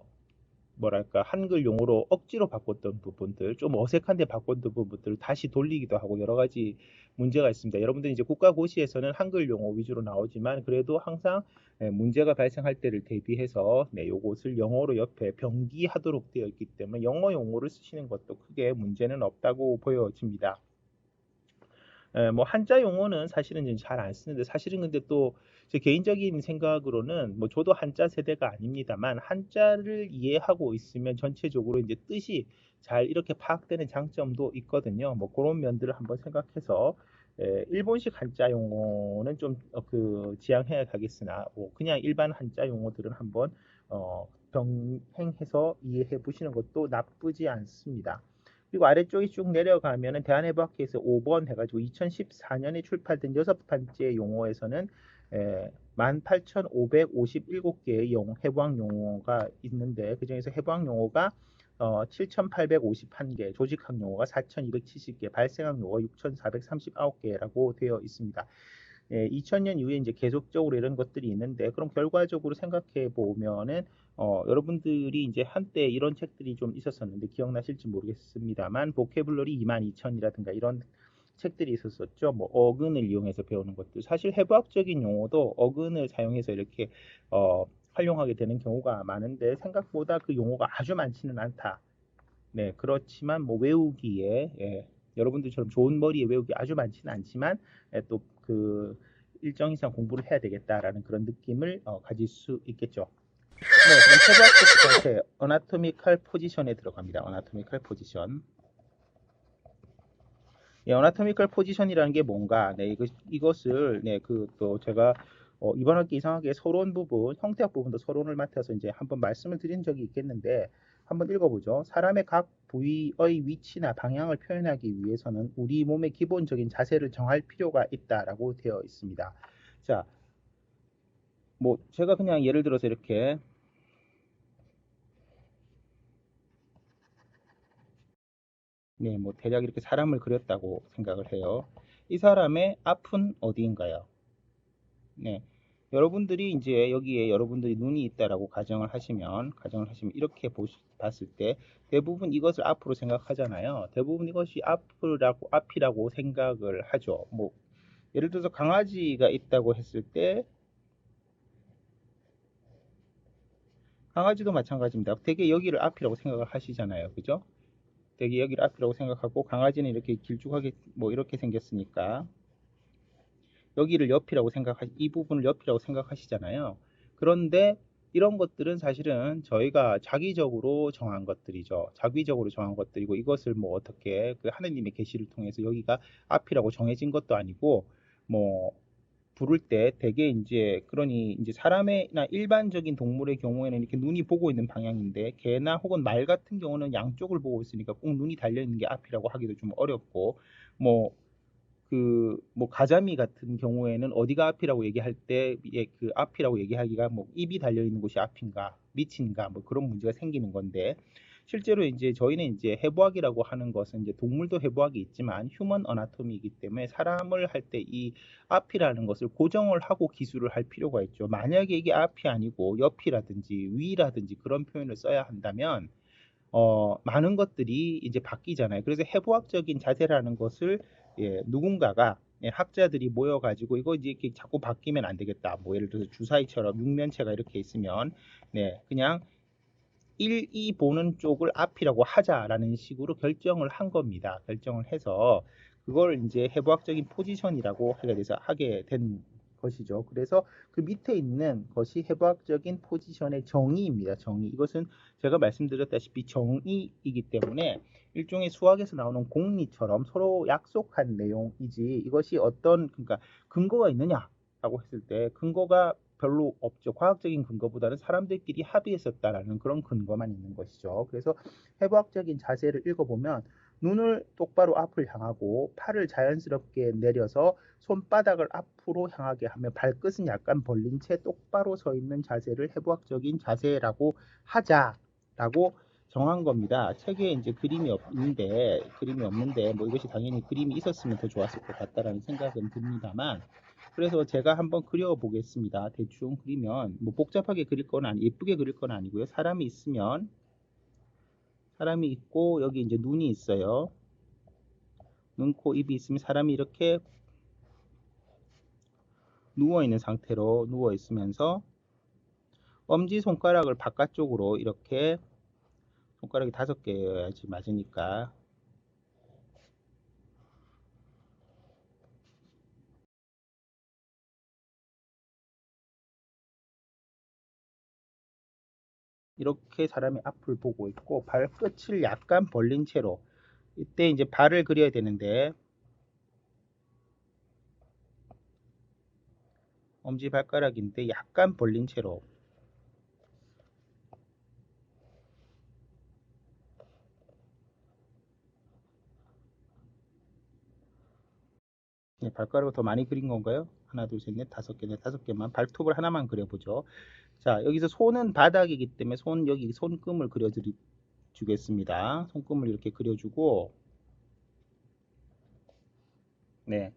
뭐랄까 한글 용어로 억지로 바꿨던 부분들 좀 어색한데 바꿨던 부분들을 다시 돌리기도 하고 여러 가지 문제가 있습니다. 여러분들 이제 국가고시에서는 한글 용어 위주로 나오지만 그래도 항상 문제가 발생할 때를 대비해서 요것을 영어로 옆에 병기하도록 되어 있기 때문에 영어 용어를 쓰시는 것도 크게 문제는 없다고 보여집니다. 뭐 한자 용어는 사실은 잘 안 쓰는데 사실은 근데 또 제 개인적인 생각으로는 뭐 저도 한자 세대가 아닙니다만 한자를 이해하고 있으면 전체적으로 이제 뜻이 잘 이렇게 파악되는 장점도 있거든요. 뭐 그런 면들을 한번 생각해서 일본식 한자 용어는 좀 지양해야 가겠으나 뭐 그냥 일반 한자 용어들은 한번 병행해서 이해해 보시는 것도 나쁘지 않습니다. 그리고 아래쪽에 쭉 내려가면은 대한해부학회에서 5번 해가지고 2014년에 출판된 6번째 용어에서는 18,557개의 해부학 용어가 있는데 그중에서 해부학 용어가 7,851개, 조직학 용어가 4,270개, 발생학 용어가 6,439개라고 되어 있습니다. 2000년 이후에 이제 계속적으로 이런 것들이 있는데 그럼 결과적으로 생각해 보면은 여러분들이 이제 한때 이런 책들이 좀 있었었는데 기억나실지 모르겠습니다만 보케블러리 22,000이라든가 이런 책들이 있었었죠. 뭐 어근을 이용해서 배우는 것들. 사실 해부학적인 용어도 어근을 사용해서 이렇게 활용하게 되는 경우가 많은데 생각보다 그 용어가 아주 많지는 않다. 네, 그렇지만 뭐 외우기에 여러분들처럼 좋은 머리에 외우기 아주 많지는 않지만 또 그 일정 이상 공부를 해야 되겠다라는 그런 느낌을 가질 수 있겠죠. 네, 그럼 해부학적 자체 어나토미컬 포지션에 들어갑니다. 어나토미컬 포지션. 어나토미컬 포지션이라는 게 뭔가? 네, 이것을 또 제가 이번 학기 이상하게 서론 부분, 형태학 부분도 서론을 맡아서 이제 한번 말씀을 드린 적이 있겠는데 한번 읽어보죠. 사람의 각 부위의 위치나 방향을 표현하기 위해서는 우리 몸의 기본적인 자세를 정할 필요가 있다라고 되어 있습니다. 자, 뭐 제가 그냥 예를 들어서 이렇게 뭐 대략 이렇게 사람을 그렸다고 생각을 해요. 이 사람의 앞은 어디인가요? 네. 여러분들이 이제 여기에 여러분들이 눈이 있다라고 가정을 하시면 이렇게 봤을 때 대부분 이것을 앞으로 생각하잖아요. 대부분 이것이 앞이라고 생각을 하죠. 뭐 예를 들어서 강아지가 있다고 했을 때 강아지도 마찬가지입니다. 되게 여기를 앞이라고 생각을 하시잖아요. 그죠? 되게 여기를 앞이라고 생각하고 강아지는 이렇게 길쭉하게 뭐 이렇게 생겼으니까 여기를 옆이라고 이 부분을 옆이라고 생각하시잖아요. 그런데 이런 것들은 사실은 저희가 자기적으로 정한 것들이죠. 자기적으로 정한 것들이고 이것을 뭐 어떻게 그 하느님의 계시를 통해서 여기가 앞이라고 정해진 것도 아니고 뭐 부를 때 되게 이제 그러니 이제 사람이나 일반적인 동물의 경우에는 이렇게 눈이 보고 있는 방향인데 개나 혹은 말 같은 경우는 양쪽을 보고 있으니까 꼭 눈이 달려 있는 게 앞이라고 하기도 좀 어렵고 뭐 뭐 가자미 같은 경우에는 어디가 앞이라고 얘기할 때 그 앞이라고 얘기하기가 뭐 입이 달려 있는 곳이 앞인가 밑인가 뭐 그런 문제가 생기는 건데 실제로 이제 저희는 이제 해부학이라고 하는 것은 이제 동물도 해부학이 있지만 휴먼 어나토미이기 때문에 사람을 할 때 이 앞이라는 것을 고정을 하고 기술을 할 필요가 있죠. 만약에 이게 앞이 아니고 옆이라든지 위라든지 그런 표현을 써야 한다면 많은 것들이 이제 바뀌잖아요. 그래서 해부학적인 자세라는 것을 누군가가 예, 학자들이 모여가지고 이거 이제 이렇게 자꾸 바뀌면 안 되겠다. 뭐 예를 들어서 주사위처럼 육면체가 이렇게 있으면 네, 그냥 1, 2 보는 쪽을 앞이라고 하자라는 식으로 결정을 한 겁니다. 결정을 해서 그걸 이제 해부학적인 포지션이라고 하게 된 것이죠. 그래서 그 밑에 있는 것이 해부학적인 포지션의 정의입니다. 정의. 이것은 제가 말씀드렸다시피 정의이기 때문에 일종의 수학에서 나오는 공리처럼 서로 약속한 내용이지 이것이 어떤 그러니까 근거가 있느냐라고 했을 때 근거가 별로 없죠. 과학적인 근거보다는 사람들끼리 합의했었다라는 그런 근거만 있는 것이죠. 그래서 해부학적인 자세를 읽어보면 눈을 똑바로 앞을 향하고 팔을 자연스럽게 내려서 손바닥을 앞으로 향하게 하며 발끝은 약간 벌린 채 똑바로 서 있는 자세를 해부학적인 자세라고 하자라고 정한 겁니다. 책에 이제 그림이 없는데 뭐 이것이 당연히 그림이 있었으면 더 좋았을 것 같다라는 생각은 듭니다만 그래서 제가 한번 그려 보겠습니다. 대충 그리면 뭐 복잡하게 그릴 건 예쁘게 그릴 건 아니고요. 사람이 있고 여기 이제 눈이 있어요. 눈, 코, 입이 있으면 사람이 이렇게 누워 있는 상태로 누워 있으면서 엄지 손가락을 바깥쪽으로 이렇게 손가락이 5개여야지 맞으니까 이렇게 사람이 앞을 보고 있고 발끝을 약간 벌린 채로 이때 이제 발을 그려야 되는데 엄지 발가락인데 약간 벌린 채로 네, 발가락을 더 많이 그린 건가요? 하나, 둘, 셋, 넷, 5개, 네, 5개만 발톱을 하나만 그려보죠. 자, 여기서 손은 바닥이기 때문에 여기 손금을 그려주겠습니다. 손금을 이렇게 그려주고 네,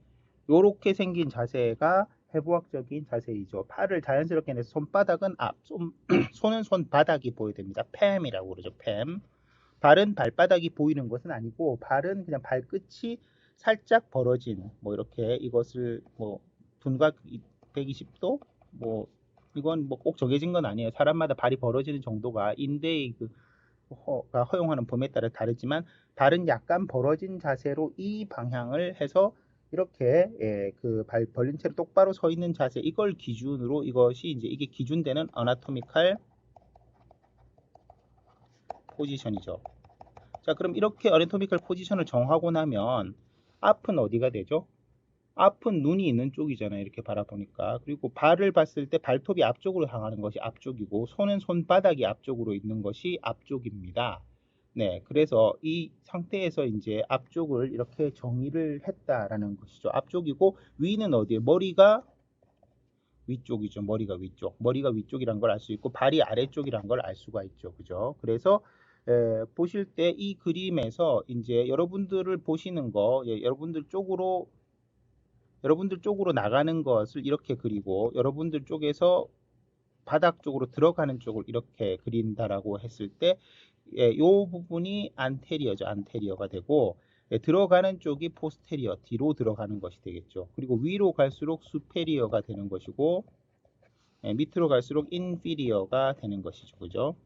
요렇게 생긴 자세가 해부학적인 자세이죠. 팔을 자연스럽게 내서 손바닥은 손은 손바닥이 보여야 됩니다. 팸이라고 그러죠. 팸. 발은 발바닥이 보이는 것은 아니고 발은 그냥 발끝이 살짝 벌어진 뭐 이렇게 이것을 뭐 둔각 120도 뭐 이건 뭐 꼭 정해진 건 아니에요. 사람마다 발이 벌어지는 정도가 인대의 가 허용하는 범위에 따라 다르지만 발은 약간 벌어진 자세로 이 방향을 해서 이렇게 그 발 벌린 채로 똑바로 서 있는 자세 이걸 기준으로 이것이 이제 이게 기준되는 어나토미칼 포지션이죠. 자, 그럼 이렇게 어나토미컬 포지션을 정하고 나면 앞은 어디가 되죠? 앞은 눈이 있는 쪽이잖아요. 이렇게 바라보니까. 그리고 발을 봤을 때 발톱이 앞쪽으로 향하는 것이 앞쪽이고 손은 손바닥이 앞쪽으로 있는 것이 앞쪽입니다. 네, 그래서 이 상태에서 이제 앞쪽을 이렇게 정의를 했다라는 것이죠. 앞쪽이고 위는 어디에? 머리가 위쪽이죠. 머리가 위쪽. 머리가 위쪽이란 걸 알 수 있고 발이 아래쪽이란 걸 알 수가 있죠. 그죠? 그래서 보실 때 이 그림에서 이제 여러분들을 보시는 거, 여러분들 쪽으로 나가는 것을 이렇게 그리고 여러분들 쪽에서 바닥 쪽으로 들어가는 쪽을 이렇게 그린다라고 했을 때, 이 부분이 안테리어죠. 안테리어가 되고, 들어가는 쪽이 포스테리어, 뒤로 들어가는 것이 되겠죠. 그리고 위로 갈수록 수페리어가 되는 것이고, 밑으로 갈수록 인피리어가 되는 것이죠. 그죠?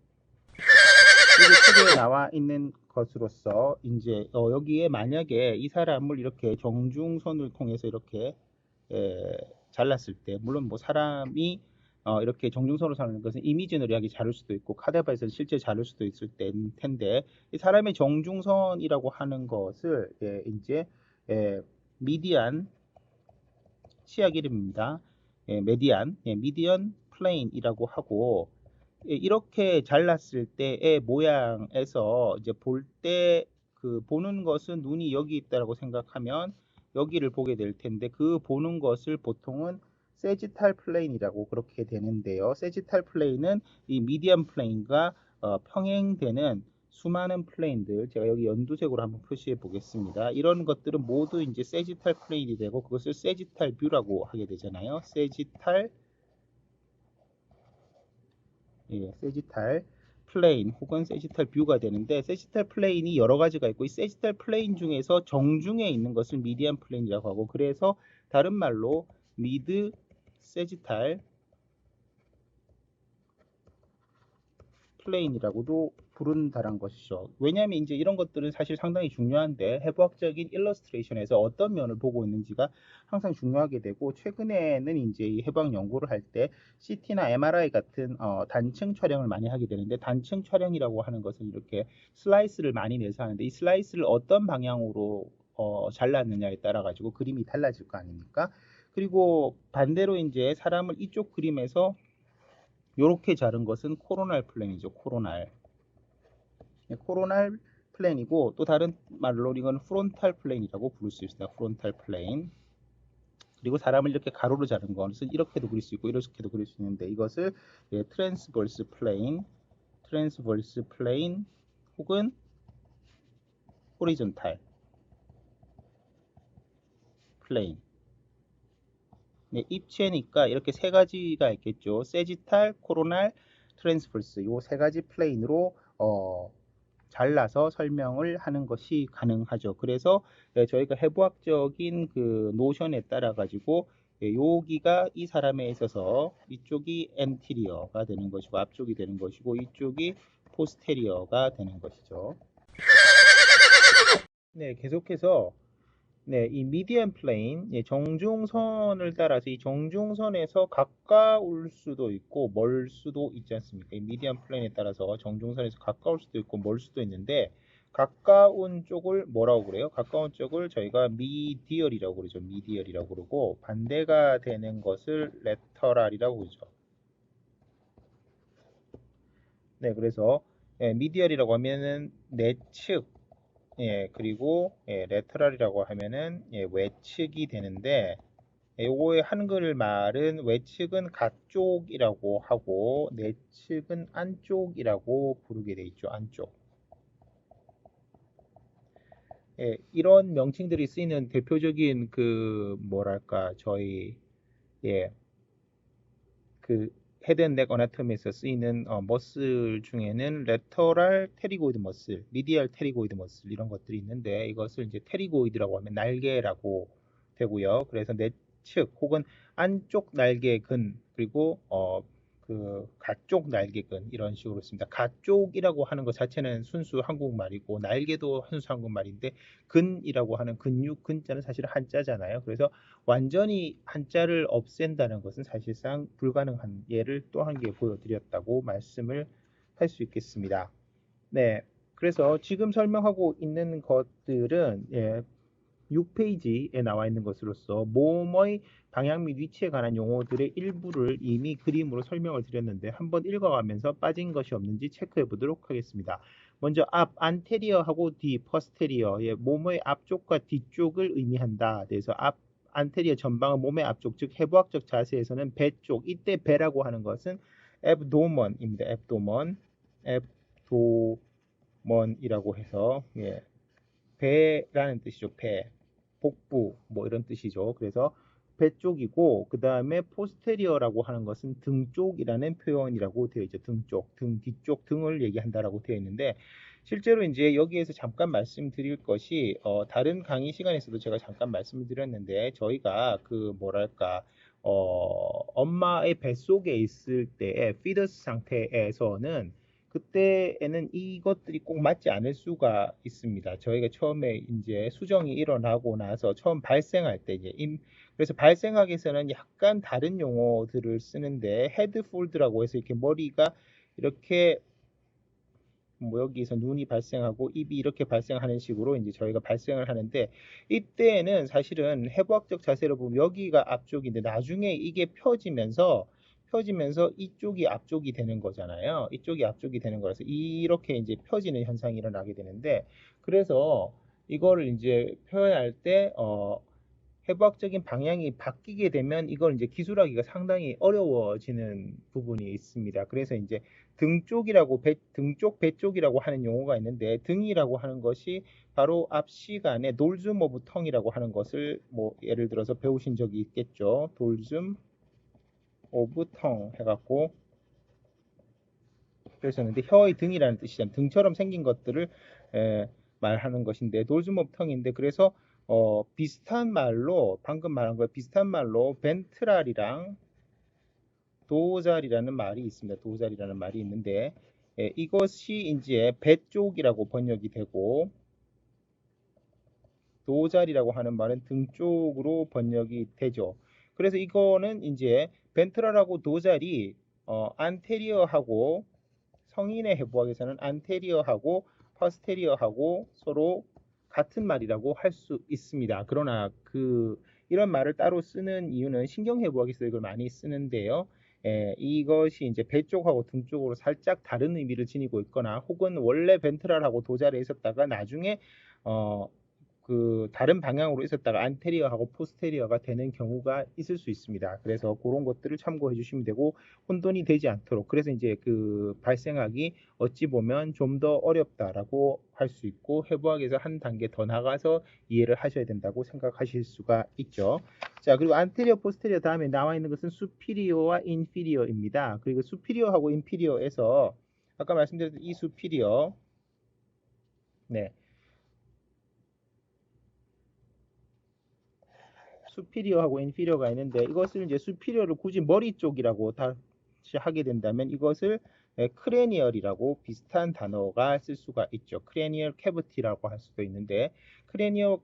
여기 책에 나와 있는 것으로서 이제 여기에 만약에 이 사람을 이렇게 정중선을 통해서 이렇게 잘랐을 때 물론 뭐 사람이 이렇게 정중선으로 자르는 것은 이미지너리하게 자를 수도 있고 카데바에서는 실제 자를 수도 있을 텐데 이 사람의 정중선이라고 하는 것을 이제 미디안 치약 이름입니다. 미디안 플레인이라고 하고 이렇게 잘랐을 때의 모양에서 이제 볼 때 그 보는 것은 눈이 여기 있다라고 생각하면 여기를 보게 될 텐데 그 보는 것을 보통은 세지탈 플레인이라고 그렇게 되는데요. 세지탈 플레인은 이 미디엄 플레인과 평행되는 수많은 플레인들 제가 여기 연두색으로 한번 표시해 보겠습니다. 이런 것들은 모두 이제 세지탈 플레인이 되고 그것을 세지탈 뷰라고 하게 되잖아요. 세지탈 플레인 혹은 세지탈 뷰가 되는데, 세지탈 플레인이 여러 가지가 있고 이 세지탈 플레인 중에서 정중에 있는 것을 미디안 플레인이라고 하고, 그래서 다른 말로 미드 세지탈 플레인이라고도 부른다는 것이죠. 왜냐하면 이제 이런 것들은 사실 상당히 중요한데, 해부학적인 일러스트레이션에서 어떤 면을 보고 있는지가 항상 중요하게 되고, 최근에는 이제 이 해부학 연구를 할 때 CT나 MRI 같은 단층 촬영을 많이 하게 되는데, 단층 촬영이라고 하는 것은 이렇게 슬라이스를 많이 내서 하는데, 이 슬라이스를 어떤 방향으로 잘랐느냐에 따라 가지고 그림이 달라질 거 아닙니까? 그리고 반대로 이제 사람을 이쪽 그림에서 이렇게 자른 것은 코로날 플랜이죠. 코로날. 코로날 플랜이고, 또 다른 말로 이건 프론탈 플랜이라고 부를 수 있습니다. 프론탈 플랜. 그리고 사람을 이렇게 가로로 자른 것은 이렇게도 그릴 수 있고 이렇게도 그릴 수 있는데, 이것을 트랜스버스 플레인, 트랜스버스 플레인 혹은 호리존탈 플레인. 네, 입체니까 이렇게 세 가지가 있겠죠. 세지탈, 코로날, 트랜스버스, 이 세 가지 플레인으로 잘라서 설명을 하는 것이 가능하죠. 그래서 저희가 해부학적인 그 노션에 따라 가지고 여기가 이 사람에 있어서 이쪽이 엔티리어가 되는 것이고, 앞쪽이 되는 것이고, 이쪽이 포스테리어가 되는 것이죠. 네, 계속해서 이 미디안 플레인, 정중선을 따라서 이 정중선에서 가까울 수도 있고 멀 수도 있지 않습니까? 이 미디안 플레인에 따라서 정중선에서 가까울 수도 있고 멀 수도 있는데, 가까운 쪽을 뭐라고 그래요? 가까운 쪽을 저희가 미디얼이라고 그러죠. 미디얼이라고 그러고, 반대가 되는 것을 레터럴이라고 그러죠. 네, 그래서 미디얼이라고 하면은 내측, 그리고 레터럴이라고 하면은 외측이 되는데, 요거의 한글 말은 외측은 가쪽이라고 하고 내측은 안쪽이라고 부르게 돼 있죠. 안쪽. 이런 명칭들이 쓰이는 대표적인 그 뭐랄까 저희 예, 그 헤드 앤 넥 어나토미에서 쓰이는 머슬 중에는 레터럴 테리고이드 머슬, 미디얼 테리고이드 머슬 이런 것들이 있는데, 이것을 이제 테리고이드라고 하면 날개라고 되고요. 그래서 내측 혹은 안쪽 날개근, 그리고 그 가쪽 날개근 이런 식으로 씁니다. 가쪽이라고 하는 것 자체는 순수 한국말이고, 날개도 순수 한국말인데, 근이라고 하는 근육 근자는 사실 한자잖아요. 그래서 완전히 한자를 없앤다는 것은 사실상 불가능한 예를 또 한 개 보여드렸다고 말씀을 할 수 있겠습니다. 네, 그래서 지금 설명하고 있는 것들은 6페이지에 나와 있는 것으로서 몸의 방향 및 위치에 관한 용어들의 일부를 이미 그림으로 설명을 드렸는데, 한번 읽어가면서 빠진 것이 없는지 체크해 보도록 하겠습니다. 먼저 앞, 안테리어하고 뒤, 퍼스테리어, 몸의 앞쪽과 뒤쪽을 의미한다. 그래서 앞, 안테리어 전방은 몸의 앞쪽, 즉 해부학적 자세에서는 배 쪽, 이때 배라고 하는 것은 앱도먼입니다. 앱도먼, 앱도먼이라고 해서 배라는 뜻이죠. 배, 복부 뭐 이런 뜻이죠. 그래서 배 쪽이고, 그 다음에 포스테리어라고 하는 것은 등 쪽이라는 표현이라고 되어 있죠. 등 쪽, 등 뒤쪽 등을 얘기한다라고 되어 있는데, 실제로 이제 여기에서 잠깐 말씀드릴 것이 다른 강의 시간에서도 제가 잠깐 말씀을 드렸는데, 저희가 그 뭐랄까 엄마의 뱃속에 있을 때의 피더스 상태에서는, 그때에는 이것들이 꼭 맞지 않을 수가 있습니다. 저희가 처음에 이제 수정이 일어나고 나서 처음 발생할 때 그래서 발생하기 위해서는 약간 다른 용어들을 쓰는데, 헤드 폴드라고 해서 이렇게 머리가 이렇게 뭐 여기서 눈이 발생하고 입이 이렇게 발생하는 식으로 이제 저희가 발생을 하는데, 이때에는 사실은 해부학적 자세로 보면 여기가 앞쪽인데, 나중에 이게 펴지면서 이쪽이 앞쪽이 되는 거잖아요. 이쪽이 앞쪽이 되는 거라서 이렇게 이제 펴지는 현상이 일어나게 되는데, 그래서 이거를 이제 표현할 때 해부학적인 방향이 바뀌게 되면 이걸 이제 기술하기가 상당히 어려워지는 부분이 있습니다. 그래서 이제 등 쪽, 배 쪽이라고 하는 용어가 있는데, 등이라고 하는 것이 바로 앞 시간에 돌즘 오브 텅이라고 하는 것을 뭐 예를 들어서 배우신 적이 있겠죠. 돌즘 오브 텅 해갖고 썼는데 혀의 등이라는 뜻이잖아요. 등처럼 생긴 것들을 말하는 것인데 노즈몹 텅인데 그래서 비슷한 말로 방금 말한 거 비슷한 말로 벤트랄이랑 도잘이라는 말이 있습니다. 도잘이라는 말이 있는데 이것이 이제 배 쪽이라고 번역이 되고 도잘이라고 하는 말은 등 쪽으로 번역이 되죠. 그래서 이거는 이제 벤트랄하고 도잘이 안테리어하고 성인의 해부학에서는 안테리어하고 퍼스테리어하고 서로 같은 말이라고 할 수 있습니다. 그러나 이런 말을 따로 쓰는 이유는 신경해부학에서 이걸 많이 쓰는데요. 이것이 이제 배 쪽하고 등 쪽으로 살짝 다른 의미를 지니고 있거나 혹은 원래 벤트랄하고 도잘에 있었다가 나중에 다른 방향으로 있었다가 안테리어하고 포스테리어가 되는 경우가 있을 수 있습니다. 그래서 그런 것들을 참고해 주시면 되고 혼돈이 되지 않도록 그래서 이제 발생하기 어찌 보면 좀 더 어렵다라고 할 수 있고 해부학에서 한 단계 더 나가서 이해를 하셔야 된다고 생각하실 수가 있죠. 자, 그리고 안테리어, 포스테리어 다음에 나와 있는 것은 수피리어와 인피리어입니다. 그리고 수피리어하고 인피리어에서 아까 말씀드렸던 이 수피리어 네. 수피리어하고 인피리어가 있는데 이것을 이제 수피리어를 굳이 머리 쪽이라고 다시 하게 된다면 이것을 크레니얼이라고 비슷한 단어가 쓸 수가 있죠. 크레니얼 캐비티라고 할 수도 있는데 크레니얼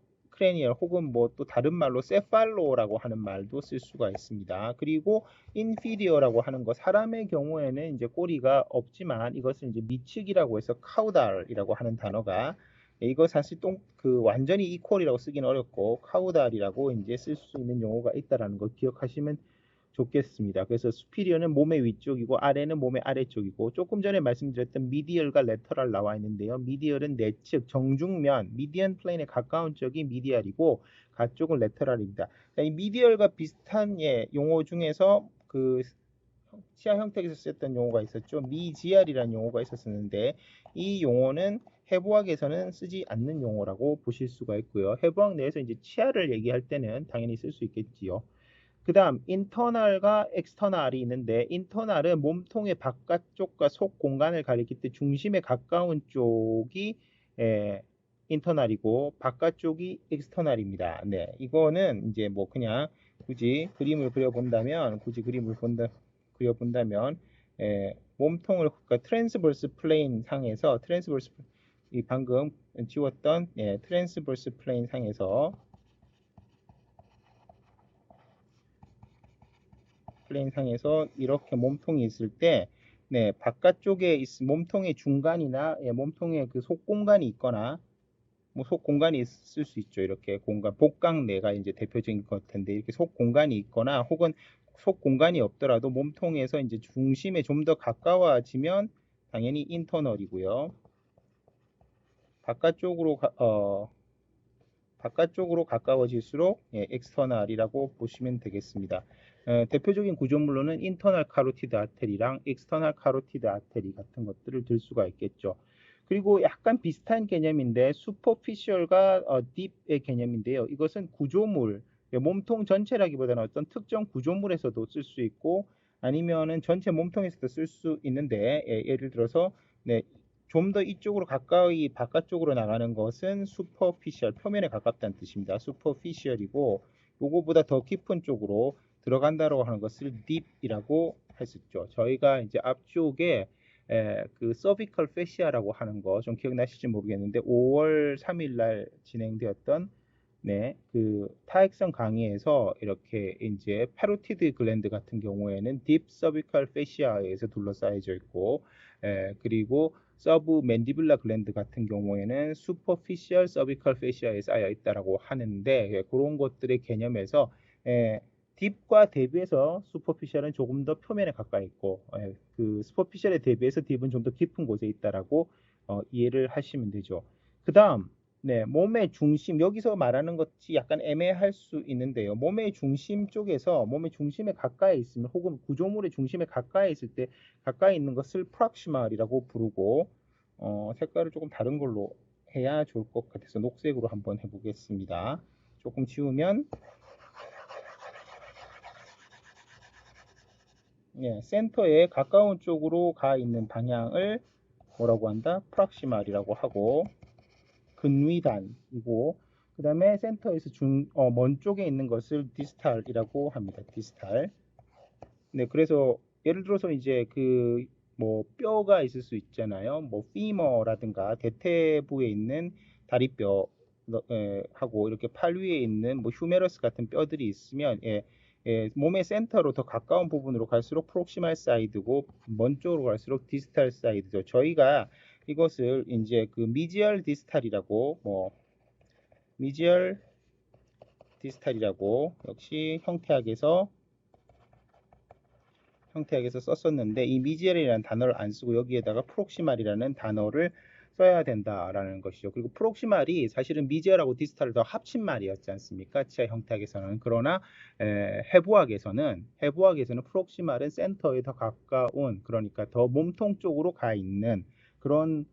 혹은 뭐 또 다른 말로 세팔로라고 하는 말도 쓸 수가 있습니다. 그리고 인피리어라고 하는 거 사람의 경우에는 이제 꼬리가 없지만 이것을 이제 미측이라고 해서 카우달이라고 하는 단어가 이거 사실 완전히 이퀄이라고 쓰기는 어렵고 카우달이라고 이제 쓸 수 있는 용어가 있다라는 거 기억하시면 좋겠습니다. 그래서 수피리어는 몸의 위쪽이고 아래는 몸의 아래쪽이고 조금 전에 말씀드렸던 미디얼과 레터럴 나와 있는데요. 미디얼은 내측 정중면 미디언 플레인에 가까운 쪽이 미디얼이고 가쪽은 레터럴입니다. 이 미디얼과 비슷한 용어 중에서 치아 형태에서 쓰였던 용어가 있었죠. 미지알이라는 용어가 있었는데 이 용어는 해부학에서는 쓰지 않는 용어라고 보실 수가 있고요. 해부학 내에서 이제 치아를 얘기할 때는 당연히 쓸 수 있겠지요. 그 다음 인터널과 엑스터널이 있는데 인터널은 몸통의 바깥쪽과 속 공간을 가리킬 때 중심에 가까운 쪽이 인터널이고 바깥쪽이 엑스터널입니다. 네, 이거는 이제 뭐 그냥 굳이 그림을 그려본다면 몸통을 그러니까 트랜스버스 플레인 상에서 이 방금 지웠던 트랜스버스 플레인 상에서 이렇게 몸통이 있을 때 바깥쪽에 몸통의 중간이나 몸통에 속 공간이 있거나 뭐 속 공간이 있을 수 있죠. 이렇게 복강내가 이제 대표적인 것 텐데 이렇게 속 공간이 있거나 혹은 속 공간이 없더라도 몸통에서 이제 중심에 좀 더 가까워지면 당연히 인터널이고요. 바깥쪽으로 가까워질수록 엑스터널이라고 보시면 되겠습니다. 대표적인 구조물로는 인터널 카로티드 아테리랑 익스터널 카로티드 아테리 같은 것들을 들 수가 있겠죠. 그리고 약간 비슷한 개념인데 슈퍼피셜과 딥의 개념인데요. 이것은 구조물, 몸통 전체라기보다는 어떤 특정 구조물에서도 쓸 수 있고 아니면은 전체 몸통에서도 쓸 수 있는데 예를 들어서 좀 더 이쪽으로 가까이 바깥쪽으로 나가는 것은 슈퍼피셜, 표면에 가깝다는 뜻입니다. 슈퍼피셜이고 요거보다 더 깊은 쪽으로 들어간다고 하는 것을 딥이라고 할 수 있죠. 저희가 이제 앞쪽에 서비컬 패시아라고 하는 거 좀 기억나실지 모르겠는데 5월 3일 날 진행되었던 타액성 강의에서 이렇게 이제 파로티드 글랜드 같은 경우에는 딥 서비컬 패시아에서 둘러싸여져 있고 그리고 서브 맨디블라 글랜드 같은 경우에는 슈퍼피셜 서비컬 패시아에 쌓여 있다라고 하는데 그런 것들의 개념에서 딥과 대비해서 슈퍼피셜은 조금 더 표면에 가까이 있고 슈퍼피셜에 대비해서 딥은 좀 더 깊은 곳에 있다라고 이해를 하시면 되죠. 그 다음 몸의 중심 여기서 말하는 것이 약간 애매할 수 있는데요. 몸의 중심 쪽에서 몸의 중심에 가까이 있으면 혹은 구조물의 중심에 가까이 있을 때 가까이 있는 것을 프락시말이라고 부르고 색깔을 조금 다른 걸로 해야 좋을 것 같아서 녹색으로 한번 해보겠습니다. 조금 지우면 예, 센터에 가까운 쪽으로 가 있는 방향을 뭐라고 한다? 프락시말이라고 하고, 근위단이고, 그 다음에 센터에서 먼 쪽에 있는 것을 디스탈이라고 합니다. 디스탈. 네, 그래서 예를 들어서 이제 뭐 뼈가 있을 수 있잖아요. 뭐 피머라든가 대퇴부에 있는 다리뼈 하고 이렇게 팔 위에 있는 뭐 휴메러스 같은 뼈들이 있으면 몸의 센터로 더 가까운 부분으로 갈수록 프록시말 사이드고 먼 쪽으로 갈수록 디스탈 사이드죠. 저희가 이것을 이제 미지얼 디스탈이라고 미지얼 디스탈이라고 역시 형태학에서 썼었는데 이 미지엘이라는 단어를 안 쓰고 여기에다가 프록시말이라는 단어를 써야 된다라는 것이죠. 그리고 프록시말이 사실은 미지엘하고 디스탈을 더 합친 말이었지 않습니까? 치아 형태학에서는. 그러나 해부학에서는 프록시말은 센터에 더 가까운, 그러니까 더 몸통 쪽으로 가 있는 그런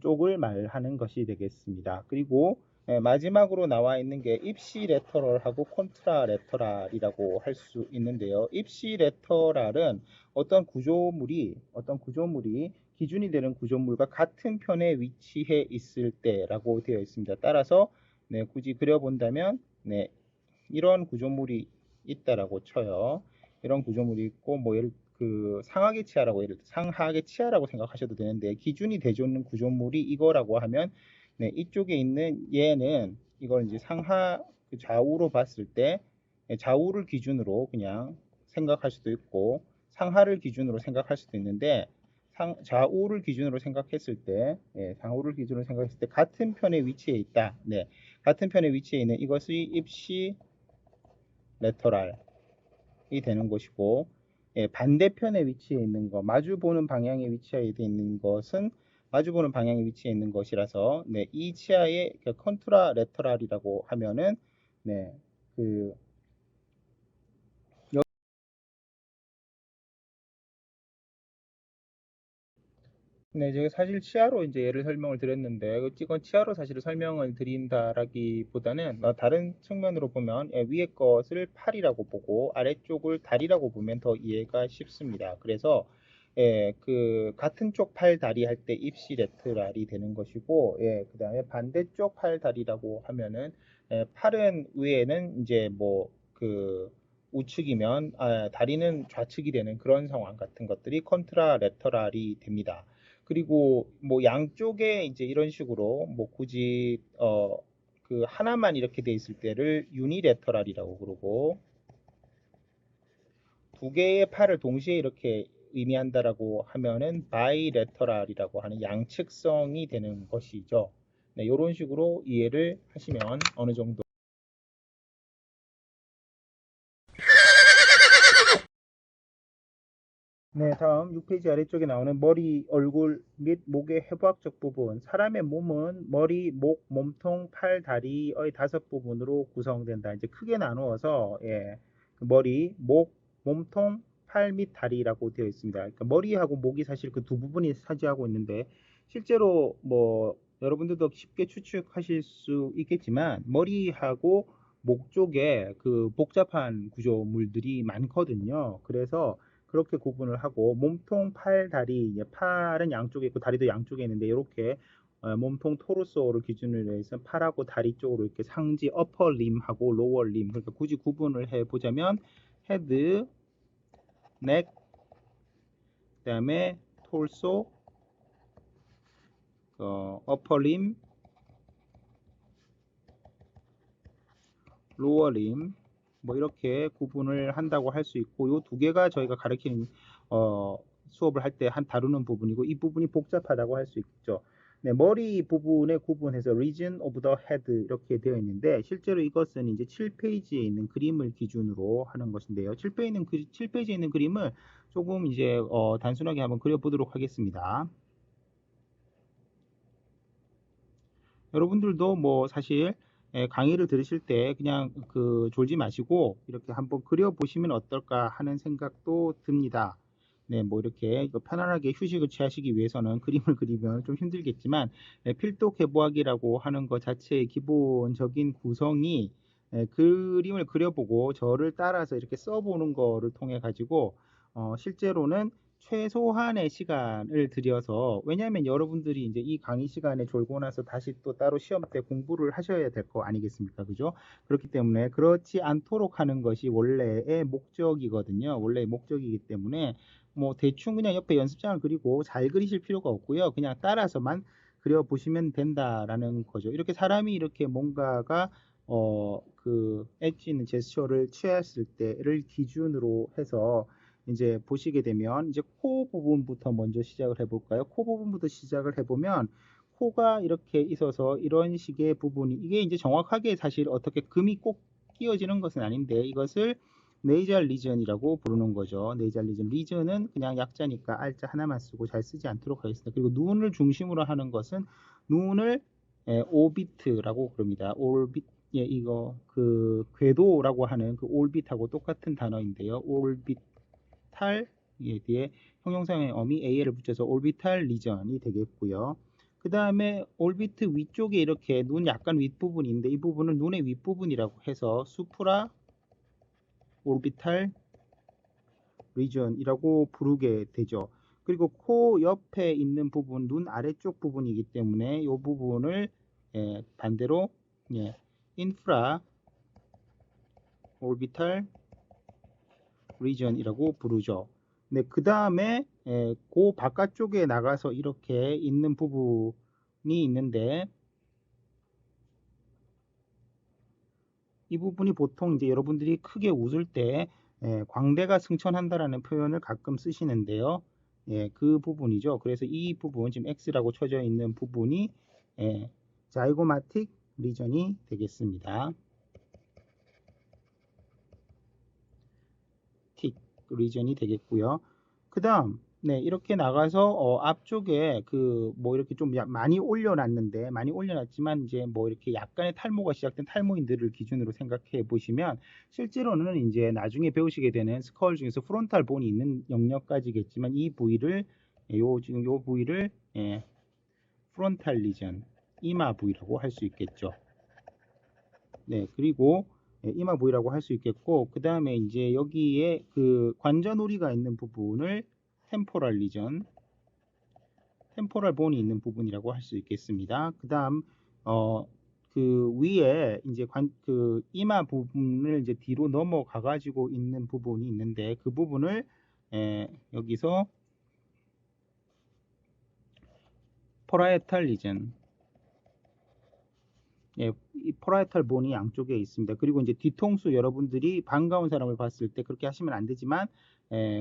쪽을 말하는 것이 되겠습니다. 그리고 마지막으로 나와 있는 게 입시레터럴하고 콘트라레터럴이라고 할 수 있는데요. 입시레터럴은 어떤 구조물이 기준이 되는 구조물과 같은 편에 위치해 있을 때라고 되어 있습니다. 따라서 굳이 그려본다면 이런 구조물이 있다라고 쳐요. 이런 구조물이 있고 뭐 상하계 치아라고 생각하셔도 되는데 기준이 되는 구조물이 이거라고 하면 이쪽에 있는 얘는 이걸 이제 좌우로 봤을 때 좌우를 기준으로 그냥 생각할 수도 있고 상하를 기준으로 생각할 수도 있는데 좌우를 기준으로 생각했을 때 같은 편에 위치해 있다. 같은 편에 위치해 있는 이것이 입시 레터럴이 되는 것이고 반대편에 위치해 있는 것, 마주보는 방향에 위치해 있는 것은 마주보는 방향에 위치해 있는 것이라서 이 치아의 컨트라 레터럴이라고 하면은 제가 사실 치아로 이제 예를 설명을 드렸는데, 이건 치아로 사실 설명을 드린다라기보다는 다른 측면으로 보면 위에 것을 팔이라고 보고 아래쪽을 다리라고 보면 더 이해가 쉽습니다. 그래서 같은 쪽 팔 다리 할 때 입시 레터럴이 되는 것이고, 그 다음에 반대쪽 팔 다리라고 하면은 팔은 위에는 이제 우측이면 다리는 좌측이 되는 그런 상황 같은 것들이 컨트라 레터럴이 됩니다. 그리고 뭐 양쪽에 이제 이런 식으로 뭐 굳이 하나만 이렇게 돼 있을 때를 유니레터럴이라고 그러고 두 개의 팔을 동시에 이렇게 의미한다라고 하면은 바이레터럴이라고 하는 양측성이 되는 것이죠. 이런 식으로 이해를 하시면 어느 정도 다음 6페이지 아래쪽에 나오는 머리, 얼굴 및 목의 해부학적 부분. 사람의 몸은 머리, 목, 몸통, 팔, 다리의 5부분으로 구성된다. 이제 크게 나누어서 머리, 목, 몸통, 팔 및 다리라고 되어 있습니다. 그러니까 머리하고 목이 사실 그 두 부분이 차지하고 있는데 실제로 뭐 여러분들도 쉽게 추측하실 수 있겠지만 머리하고 목 쪽에 복잡한 구조물들이 많거든요. 그래서 그렇게 구분을 하고 몸통, 팔, 다리, 팔은 양쪽에 있고 다리도 양쪽에 있는데 이렇게 몸통 토르소를 기준으로 해서 팔하고 다리 쪽으로 이렇게 상지 어퍼 림하고 로워 림, 그러니까 굳이 구분을 해 보자면 헤드, 넥, 그다음에 톨소, 어퍼 림, 로워 림, 뭐 이렇게 구분을 한다고 할 수 있고 이 두 개가 저희가 가르치는 수업을 할 때 다루는 부분이고 이 부분이 복잡하다고 할 수 있죠. 머리 부분에 구분해서 region of the head 이렇게 되어 있는데 실제로 이것은 이제 7페이지에 있는 그림을 기준으로 하는 것인데요. 7페이지에 있는 그림을 조금 이제 단순하게 한번 그려보도록 하겠습니다. 여러분들도 뭐 사실 강의를 들으실 때 그냥 졸지 마시고 이렇게 한번 그려보시면 어떨까 하는 생각도 듭니다. 뭐 이렇게 편안하게 휴식을 취하시기 위해서는 그림을 그리면 좀 힘들겠지만 필독 해부학이라고 하는 것 자체의 기본적인 구성이 그림을 그려보고 저를 따라서 이렇게 써보는 거를 통해 가지고 실제로는 최소한의 시간을 들여서, 왜냐하면 여러분들이 이제 이 강의 시간에 졸고 나서 다시 또 따로 시험 때 공부를 하셔야 될 거 아니겠습니까? 그죠? 그렇기 때문에 그렇지 않도록 하는 것이 원래의 목적이거든요. 원래의 목적이기 때문에 뭐 대충 그냥 옆에 연습장을 그리고 잘 그리실 필요가 없고요. 그냥 따라서만 그려보시면 된다라는 거죠. 이렇게 사람이 이렇게 뭔가가 그 엣지 있는 제스처를 취했을 때를 기준으로 해서 이제 보시게 되면 이제 코 부분부터 먼저 시작을 해볼까요? 코 부분부터 시작을 해보면 코가 이렇게 있어서 이런 식의 부분이, 이게 이제 정확하게 사실 어떻게 금이 꼭 끼워지는 것은 아닌데 이것을 네이잘 리전이라고 부르는 거죠. 네이잘 리전. 리전은 그냥 약자니까 알자 하나만 쓰고 잘 쓰지 않도록 하겠습니다. 그리고 눈을 중심으로 하는 것은 눈을 오비트라고 부릅니다. 올빗, 예, 이거 그 궤도라고 하는 그 올빗하고 똑같은 단어인데요. 올비탈, 예, 뒤에 형용사의 어미 AL을 붙여서 올비탈 리전이 되겠고요. 그 다음에 올비트 위쪽에 이렇게 눈 약간 윗부분인데 이 부분은 눈의 윗부분이라고 해서 수프라 올비탈 리전이라고 부르게 되죠. 그리고 코 옆에 있는 부분, 눈 아래쪽 부분이기 때문에 이 부분을 반대로 인프라 올비탈 리전이라고 부르죠. 네, 그 다음에 그 바깥쪽에 나가서 이렇게 있는 부분이 있는데 이 부분이 보통 이제 여러분들이 크게 웃을 때 광대가 승천한다라는 표현을 가끔 쓰시는데요. 그 부분이죠. 그래서 이 부분, 지금 X라고 쳐져 있는 부분이 자이고마틱 리전이 되겠습니다. 틱 리전이 되겠고요. 그 다음, 네, 이렇게 나가서 앞쪽에 그 뭐 이렇게 좀 많이 올려놨는데, 많이 올려놨지만 이제 뭐 이렇게 약간의 탈모가 시작된 탈모인들을 기준으로 생각해 보시면 실제로는 이제 나중에 배우시게 되는 스컬 중에서 프론탈 본이 있는 영역까지겠지만 이 부위를 지금 요 부위를 프론탈 리전, 이마 부위라고 할 수 있겠죠. 네, 그리고 이마 부위라고 할 수 있겠고, 그 다음에 이제 여기에 그 관자놀이가 있는 부분을 템포럴 리전, 템포럴 본이 있는 부분이라고 할 수 있겠습니다. 그 다음 그 위에 이제 그 이마 부분을 이제 뒤로 넘어가 가지고 있는 부분이 있는데 그 부분을 여기서 포라이탈 리전, 이 포라이탈 본이 양쪽에 있습니다. 그리고 이제 뒤통수, 여러분들이 반가운 사람을 봤을 때 그렇게 하시면 안 되지만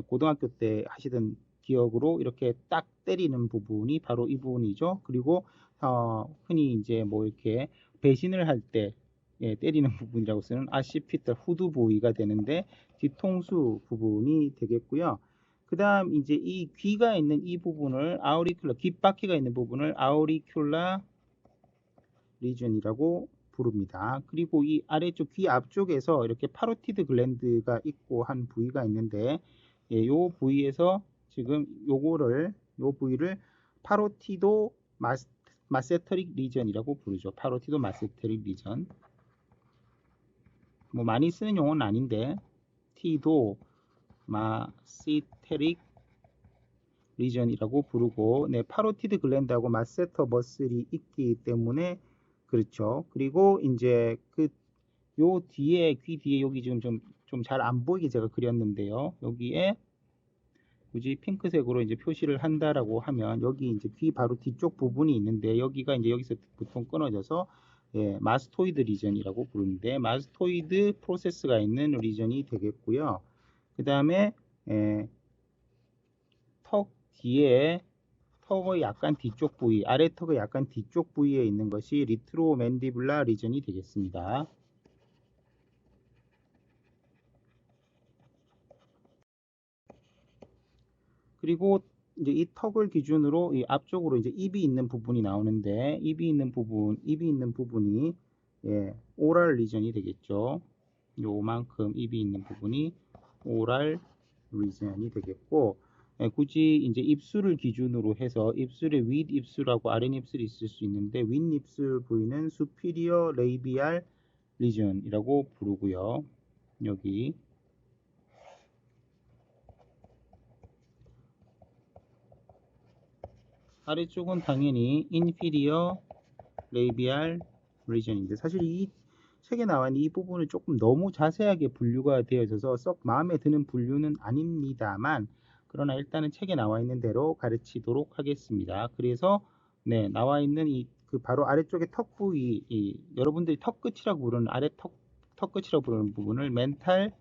고등학교 때 하시던 기억으로 이렇게 딱 때리는 부분이 바로 이 부분이죠. 그리고 흔히 이제 뭐 이렇게 배신을 할 때 때리는 부분이라고 쓰는 아시피털 후두 부위가 되는데 뒤통수 부분이 되겠고요. 그 다음 이제 이 귀가 있는 이 부분을 아우리큘라, 귓바퀴가 있는 부분을 아우리큘라 리전이라고 부릅니다. 그리고 이 아래쪽 귀 앞쪽에서 이렇게 파로티드 글랜드가 있고 한 부위가 있는데 요 부위에서 지금 요 부위를 파로티도 마세터릭 리전이라고 부르죠. 파로티도 마세터릭 리전. 뭐 많이 쓰는 용어는 아닌데 티도 마시테릭 리전이라고 부르고, 네, 파로티드 글랜드하고 마세터 머슬이 있기 때문에 그렇죠. 그리고 이제 그 요 뒤에, 귀 뒤에 여기 지금 좀 잘 안 보이게 제가 그렸는데요. 여기에 굳이 핑크색으로 이제 표시를 한다라고 하면 여기 이제 귀 바로 뒤쪽 부분이 있는데 여기가 이제 여기서 보통 끊어져서 마스토이드 리전이라고 부르는데 마스토이드 프로세스가 있는 리전이 되겠고요. 그 다음에 턱 뒤에 턱의 약간 뒤쪽 부위, 아래 턱의 약간 뒤쪽 부위에 있는 것이 리트로맨디블라 리전이 되겠습니다. 그리고 이제 이 턱을 기준으로 이 앞쪽으로 이제 입이 있는 부분이 나오는데 입이 있는 부분이 오랄 리전이 되겠죠. 요만큼 입이 있는 부분이 오랄 리전이 되겠고, 굳이 이제 입술을 기준으로 해서 입술의 윗입술하고 아랫입술이 있을 수 있는데 윗입술 부위는 superior labial region이라고 부르고요. 여기 아래쪽은 당연히 inferior labial region인데 사실 이 책에 나와 있는 이 부분은 조금 너무 자세하게 분류가 되어 있어서 썩 마음에 드는 분류는 아닙니다만 그러나 일단은 책에 나와 있는 대로 가르치도록 하겠습니다. 그래서 네, 나와 있는 이 그 바로 아래쪽에 턱 부위, 여러분들이 턱 끝이라고 부르는 아래 턱 끝이라고 부르는 부분을 멘탈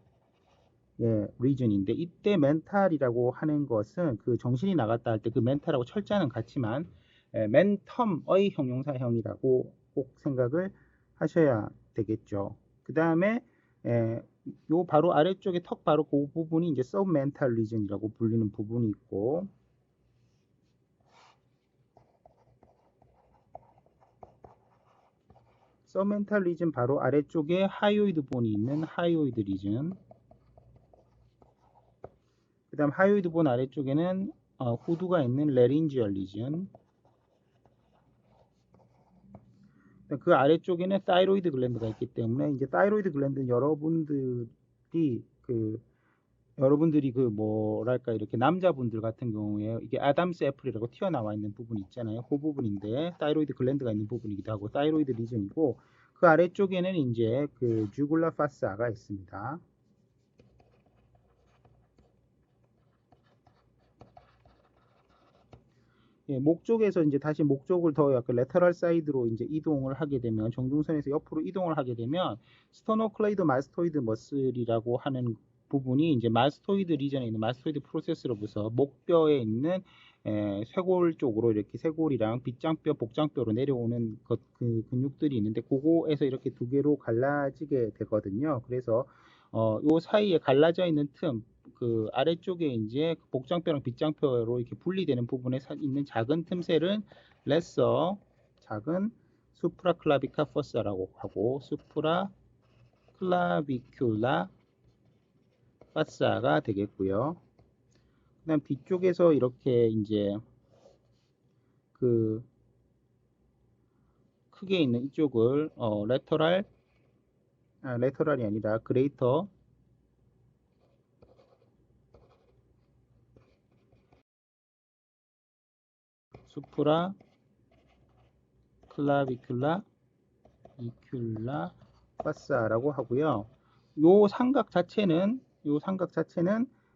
region인데 이때 멘탈이라고 하는 것은 그 정신이 나갔다 할 때 그 멘탈하고 철자는 같지만 멘텀의 형용사형이라고 꼭 생각을 하셔야 되겠죠. 그 다음에 요 바로 아래쪽에 턱 바로 그 부분이 이제 submental region이라고 불리는 부분이 있고 submental region 바로 아래쪽에 하이오이드 본이 있는 하이오이드 리전 그 다음 하이오이드 본 아래쪽에는 후두가 있는 레린지얼 리전 그 아래쪽에는 타이로이드 글랜드가 있기 때문에 이제 타이로이드 글랜드는 여러분들이 그 뭐랄까 이렇게 남자분들 같은 경우에 이게 아담스 애플이라고 튀어나와 있는 부분이 있잖아요. 그 부분인데 타이로이드 글랜드가 있는 부분이기도 하고 타이로이드 리전이고 그 아래쪽에는 이제 그 주굴라 파사가 있습니다. 목 쪽에서 이제 다시 목 쪽을 더 약간 레터럴 사이드로 이제 이동을 하게 되면 정중선에서 옆으로 이동을 하게 되면 스토노클레이드 마스토이드 머슬이라고 하는 부분이 이제 마스토이드 리전에 있는 마스토이드 프로세스로부터 목뼈에 있는 쇄골 쪽으로 이렇게 쇄골이랑 빗장뼈, 복장뼈로 내려오는 그 근육들이 있는데 그거에서 이렇게 두 개로 갈라지게 되거든요. 그래서 요 사이에 갈라져 있는 틈, 그 아래쪽에 이제 복장뼈랑 빗장뼈로 이렇게 분리되는 부분에 있는 작은 틈새를 레서 작은 수프라클라비카 포사라고 하고 수프라클라비큘라 파사가 되겠고요. 그다음 뒤쪽에서 이렇게 이제 그 크게 있는 이쪽을 레터럴이 아니라 그레이터 수프라 클라비큘라 이큘라 파사라고 하고요. 요 삼각 자체는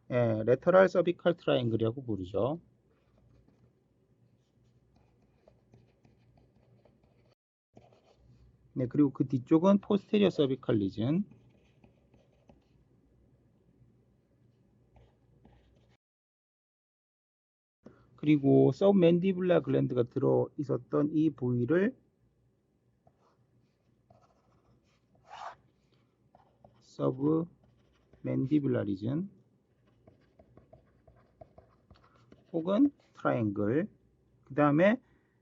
레터럴 서비컬 트라이앵글이라고 부르죠. 네, 그리고 그 뒤쪽은 포스테리어 서비컬 리전. 그리고 서브맨디블라 글랜드가 들어 있었던 이 부위를 서브맨디블라 리전 혹은 트라이앵글. 그 다음에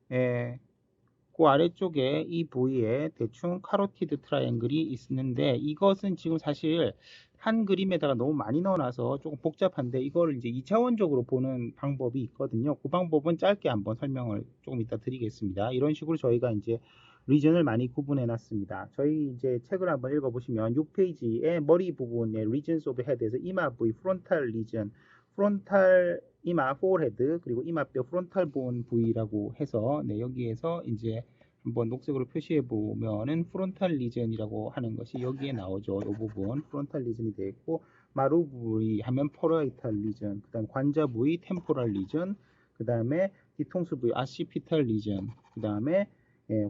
그 아래쪽에 이 부위에 대충 카로티드 트라이앵글이 있는데 이것은 지금 사실 한 그림에다가 너무 많이 넣어놔서 조금 복잡한데 이걸 이제 2차원적으로 보는 방법이 있거든요. 그 방법은 짧게 한번 설명을 조금 이따 드리겠습니다. 이런 식으로 저희가 이제 리전을 많이 구분해 놨습니다. 저희 이제 책을 한번 읽어보시면 6페이지에 머리 부분에 리전스 오브 헤드에서 이마 부위, 프론탈 리전, 프론탈 이마 포레드 그리고 이마뼈 프론탈 본 부위라고 해서 네, 여기에서 이제 한번 녹색으로 표시해 보면은 프론탈 리전이라고 하는 것이 여기에 나오죠. 이 부분 프론탈 리전이 되어 있고 마루 부위 하면 포라이탈 리전, 그다음 관자 부위 템포랄 리전, 그다음에 뒤통수 부위 아시피탈 리전, 그다음에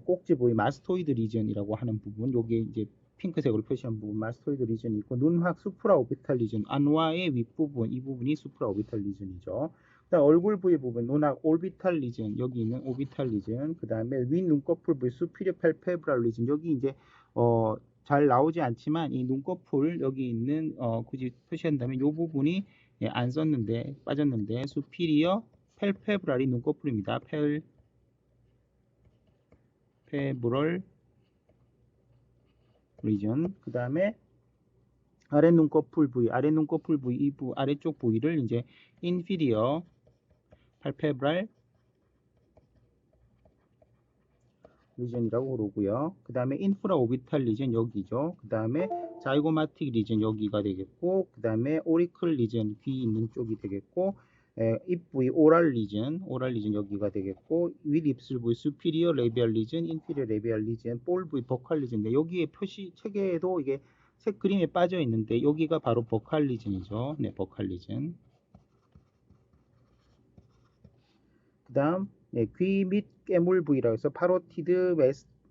꼭지 부위 마스토이드 리전이라고 하는 부분, 요게 이제 핑크색으로 표시한 부분 마스토이드 리전이 있고 눈확 수프라 오비탈 리전, 안와의 윗부분 이 부분이 수프라 오비탈 리전이죠. 그다음 얼굴 부위 부분 눈확 올비탈 리전, 여기 있는 오비탈 리전, 그 다음에 윗 눈꺼풀 부위 수피리어 팔페브랄 리전, 여기 이제 잘 나오지 않지만 이 눈꺼풀 여기 있는 굳이 표시한다면 이 부분이 안 썼는데 빠졌는데 수피리어 팔페브랄이 눈꺼풀입니다. 팔페브럴 리전. 그 다음에 아랫눈꺼풀 부위, 아래쪽 부위를 이제 inferior palpebral 리전이라고 그러고요. 그 다음에 인프라 오비탈 리전 여기죠. 그 다음에 자이고마틱 리전 여기가 되겠고, 그 다음에 오리클 리전 귀 있는 쪽이 되겠고, 입 부위 오랄 리전 여기가 되겠고, 윗 입술 부위 superior labial region, inferior labial region, 볼 부위 vocal region. 여기에 표시 체계에도 이게 색 그림에 빠져 있는데 여기가 바로 vocal region이죠. 네, vocal region. 그다음 귀 및 깨물 부위라고 해서 파로티드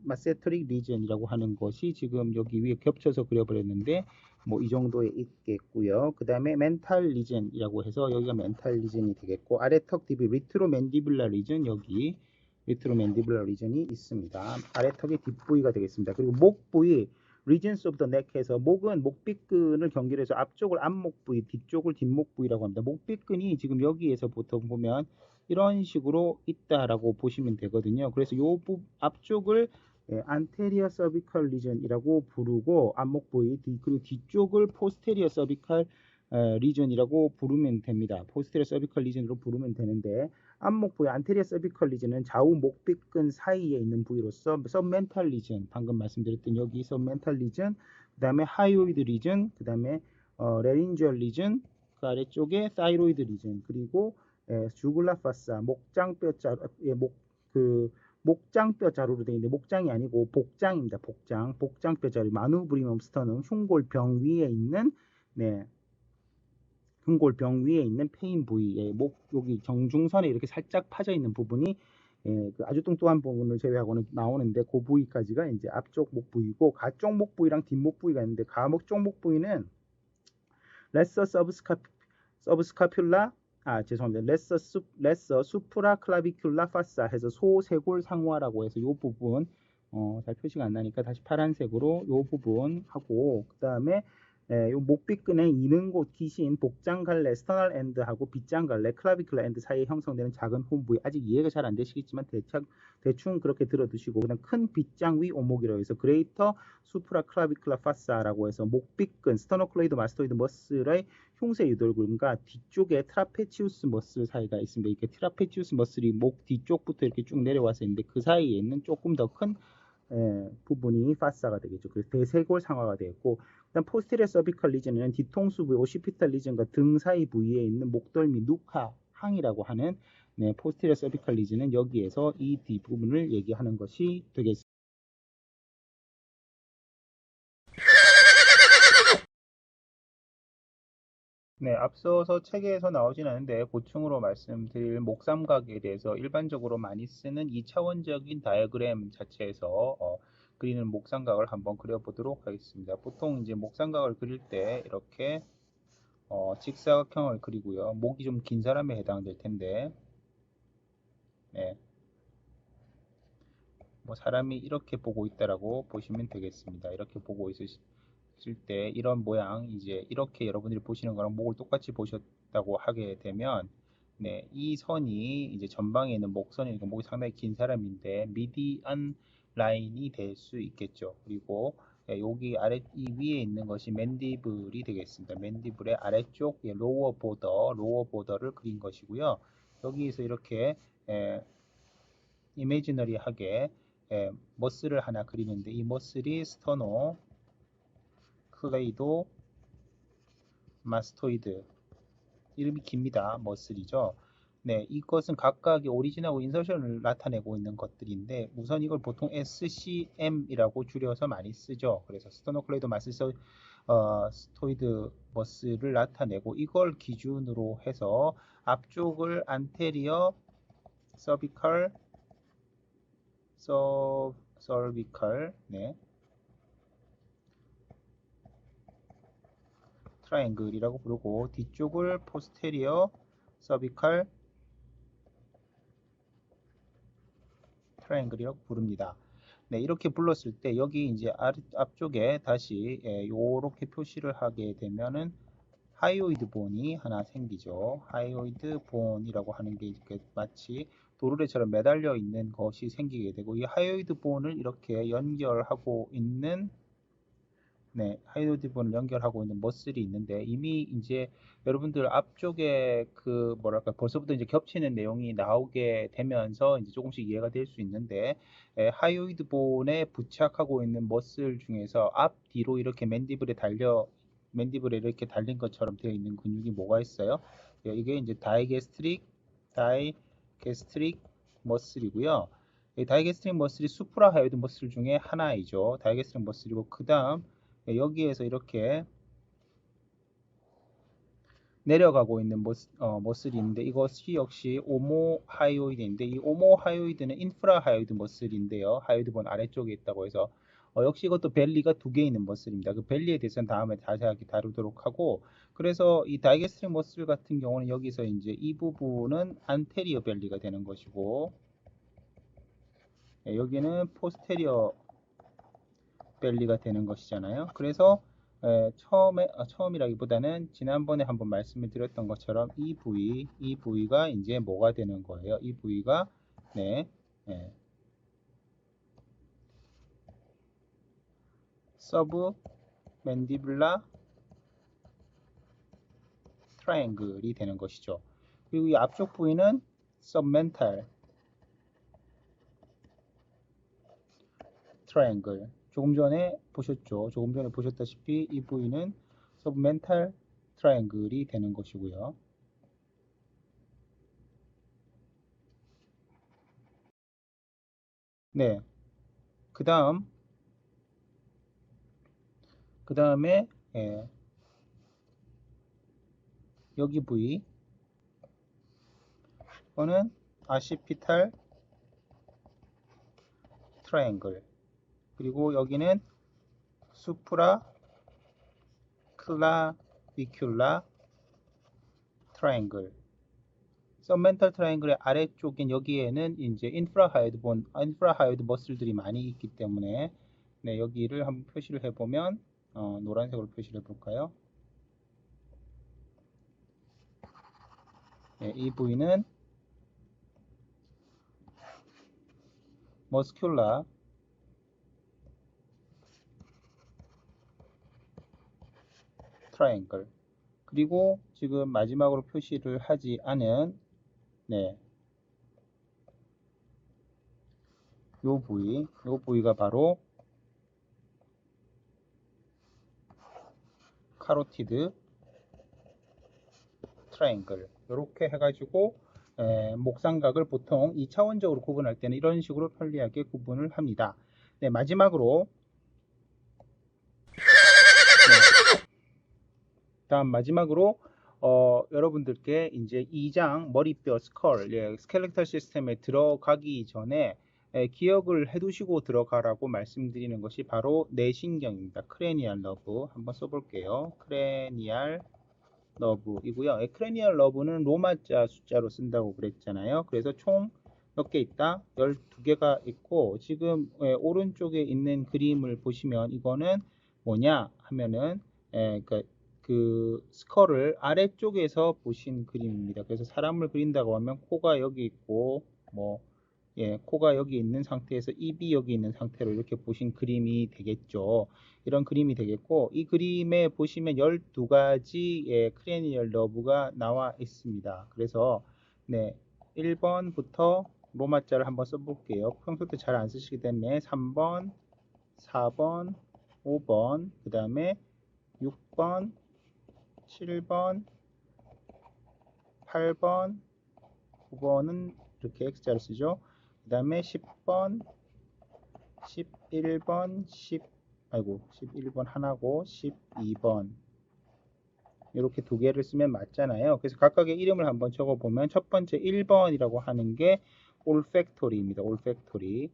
마세토릭 리전이라고 하는 것이 지금 여기 위에 겹쳐서 그려버렸는데 뭐 이 정도에 있겠고요. 그 다음에 멘탈 리전이라고 해서 여기가 멘탈 리전이 되겠고, 아래 턱 뒤부 리트로 맨디블라 리전, 여기 리트로 맨디블라 리전이 있습니다. 아래 턱의 뒷부위가 되겠습니다. 그리고 목 부위 regions of the neck 해서, 목은 목빗근을 경계로 해서 앞쪽을 앞목 부위, 뒤쪽을 뒷목 부위라고 합니다. 목빗근이 지금 여기에서 보통 보면 이런 식으로 있다라고 보시면 되거든요. 그래서 요 앞쪽을 anterior cervical region이라고 부르고, 앞목 부위, 그리고 뒤쪽을 posterior cervical region이라고 부르면 됩니다. posterior cervical region으로 부르면 되는데, 앞목 부위 anterior cervical region은 좌우 목빗근 사이에 있는 부위로서 submental region, 방금 말씀드렸던 여기 submental region, 그 다음에 hyoid region, 그 다음에 laryngeal region, 그 아래쪽에 thyroid region, 그리고 주글라 파사, 목장뼈 자루, 목장뼈 자루로 되어 있는데 목장이 아니고 복장입니다. 복장뼈 자루, 마누브리멈 스터넘, 흉골병 위에 있는 흉골병 위에 있는 페인 부위, 목 여기 정중선에 이렇게 살짝 파져 있는 부분이 그 아주 뚱뚱한 부분을 제외하고는 나오는데, 그 부위까지가 이제 앞쪽 목 부위고, 가쪽 목 부위랑 뒷목 부위가 있는데, 가쪽 목 부위는 레서 서브스카퓰라 레서 수프라 클라비큘라 파사 해서 소쇄골 상화라고 해서 요 부분 잘 표시가 안 나니까 다시 파란색으로 요 부분 하고, 그 다음에 요 목빗근의 이능곳 기신 복장갈래 스터널 엔드하고 빗장갈래 클라비큘라 엔드 사이에 형성되는 작은 홈 부위, 아직 이해가 잘 안 되시겠지만 대충 그렇게 들어두시고, 그다음 큰 빗장 위 오목이라고 해서 그레이터 수프라 클라비큘라 파사라고 해서 목빗근 스터노클레이드 마스토이드 머슬의 흉쇄 유돌근과 뒤쪽에 트라페치우스 머슬 사이가 있습니다. 이렇게 트라페치우스 머슬이 목 뒤쪽부터 이렇게 쭉 내려와서 있는데 그 사이에 있는 조금 더 큰 부분이 파사가 되겠죠. 그래서 대쇄골 상화가 되겠고, 그다음 포스테리어 서비컬 리전은 뒤통수 부위, 오시피탈 리전과 등 사이 부위에 있는 목덜미 누카 항이라고 하는 포스테리어 서비컬 리전은 여기에서 이 뒷부분을 얘기하는 것이 되겠습니다. 네, 앞서서 체계에서 나오진 않은데 보충으로 말씀드릴 목삼각에 대해서 일반적으로 많이 쓰는 2차원적인 다이어그램 자체에서 그리는 목삼각을 한번 그려보도록 하겠습니다. 보통 이제 목삼각을 그릴 때 이렇게 직사각형을 그리고요. 목이 좀 긴 사람에 해당될 텐데, 네, 뭐 사람이 이렇게 보고 있다라고 보시면 되겠습니다. 이렇게 보고 있으실 때 이런 모양, 이제 이렇게 여러분들이 보시는 거랑 목을 똑같이 보셨다고 하게 되면, 네, 이 선이 이제 전방에 있는 목선이니까 목이 상당히 긴 사람인데 미디안 라인이 될 수 있겠죠. 그리고 여기 이 위에 있는 것이 맨디블이 되겠습니다. 맨디블의 아래쪽 로어 보더를 그린 것이고요. 여기에서 이렇게 이미지너리하게 머슬을 하나 그리는데, 이 머슬이 스터노 클레이도 마스토이드, 이름이 깁니다. 머슬이죠. 네, 이것은 각각의 오리진하고 인서션을 나타내고 있는 것들인데, 우선 이걸 보통 SCM이라고 줄여서 많이 쓰죠. 그래서 스토노클레이도 마스토이드 머슬을 나타내고, 이걸 기준으로 해서 앞쪽을 안테리어 서비컬 네, 트라이앵글이라고 부르고, 뒤쪽을 포스테리어 서비컬 트라이앵글이라고 부릅니다. 네, 이렇게 불렀을 때 여기 이제 앞쪽에 다시 이렇게 표시를 하게 되면은 하이오이드 본이 하나 생기죠. 하이오이드 본이라고 하는 게 이렇게 마치 도르래처럼 매달려 있는 것이 생기게 되고, 이 하이오이드 본을 이렇게 연결하고 있는 하이오이드 본을 연결하고 있는 머슬이 있는데, 이미 이제 여러분들 앞쪽에 그 뭐랄까 벌써부터 이제 겹치는 내용이 나오게 되면서 이제 조금씩 이해가 될 수 있는데, 하이오이드 본에 부착하고 있는 머슬 중에서 앞 뒤로 이렇게 맨디블에 이렇게 달린 것처럼 되어 있는 근육이 뭐가 있어요? 이게 이제 다이게스트릭 머슬이고요. 이 다이게스트릭 머슬이 수프라하이오이드 머슬 중에 하나이죠. 다이게스트릭 머슬이고 그 다음 여기에서 이렇게 내려가고 있는 머슬이 있는데 이것이 역시 오모하이오이드인데 이 오모하이오이드는 인프라하이오이드 머슬인데요. 하이오이드본 아래쪽에 있다고 해서 역시 이것도 벨리가 두 개 있는 머슬입니다. 그 벨리에 대해서는 다음에 자세하게 다루도록 하고 그래서 이 다이게스트릭 머슬 같은 경우는 여기서 이제 이 부분은 안테리어 벨리가 되는 것이고 여기는 포스테리어 벨리가 되는 것이잖아요. 그래서 처음이라기보다는 지난번에 한번 말씀을 드렸던 것처럼 이 부위가 이제 뭐가 되는 거예요? 이 부위가 서브 맨디블라 트라이앵글이 되는 것이죠. 그리고 이 앞쪽 부위는 서브멘탈 트라이앵글. 조금 전에 보셨다시피 이 부위는 서브멘탈 트라이앵글이 되는 것이고요. 네. 그 다음에 여기 부위 이거는 아시피탈 트라이앵글 그리고 여기는 수프라 클라비큘라 트라이앵글 서멘탈 트라이앵글의 아래쪽인 여기에는 이제 인프라하이오이드 머슬들이 많이 있기 때문에 여기를 한번 표시를 해보면 노란색으로 표시를 해볼까요? 이 부위는 머스큘라 트라이앵글 그리고 지금 마지막으로 표시를 하지 않은 요 부위가 바로 카로티드 트라이앵글 이렇게 해가지고 목삼각을 보통 2차원적으로 구분할 때는 이런 식으로 편리하게 구분을 합니다. 마지막으로 여러분들께 이제 2장 머리뼈 스켈레탈 시스템에 들어가기 전에 기억을 해두시고 들어가라고 말씀드리는 것이 바로 뇌신경입니다. 크레니얼 너브 한번 써볼게요. 크레니얼 너브이고요. 크레니얼 너브는 로마자 숫자로 쓴다고 그랬잖아요. 그래서 총 몇 개 있다? 12개가 있고 지금 오른쪽에 있는 그림을 보시면 이거는 뭐냐 하면은 그 스컬을 아래쪽에서 보신 그림입니다. 그래서 사람을 그린다고 하면 코가 여기 있고 코가 여기 있는 상태에서 입이 여기 있는 상태로 이렇게 보신 그림이 되겠죠. 이런 그림이 되겠고 이 그림에 보시면 12가지의 크레니얼 너브가 나와 있습니다. 그래서 1번부터 로마자를 한번 써볼게요. 평소 때 잘 안 쓰시기 때문에 3번, 4번, 5번, 그 다음에 6번, 7번, 8번, 9번은 이렇게 X자를 쓰죠. 그 다음에 10번, 11번, 11번 하나고 12번 이렇게 두 개를 쓰면 맞잖아요. 그래서 각각의 이름을 한번 적어보면 첫 번째 1번이라고 하는 게 올팩토리입니다. 올팩토리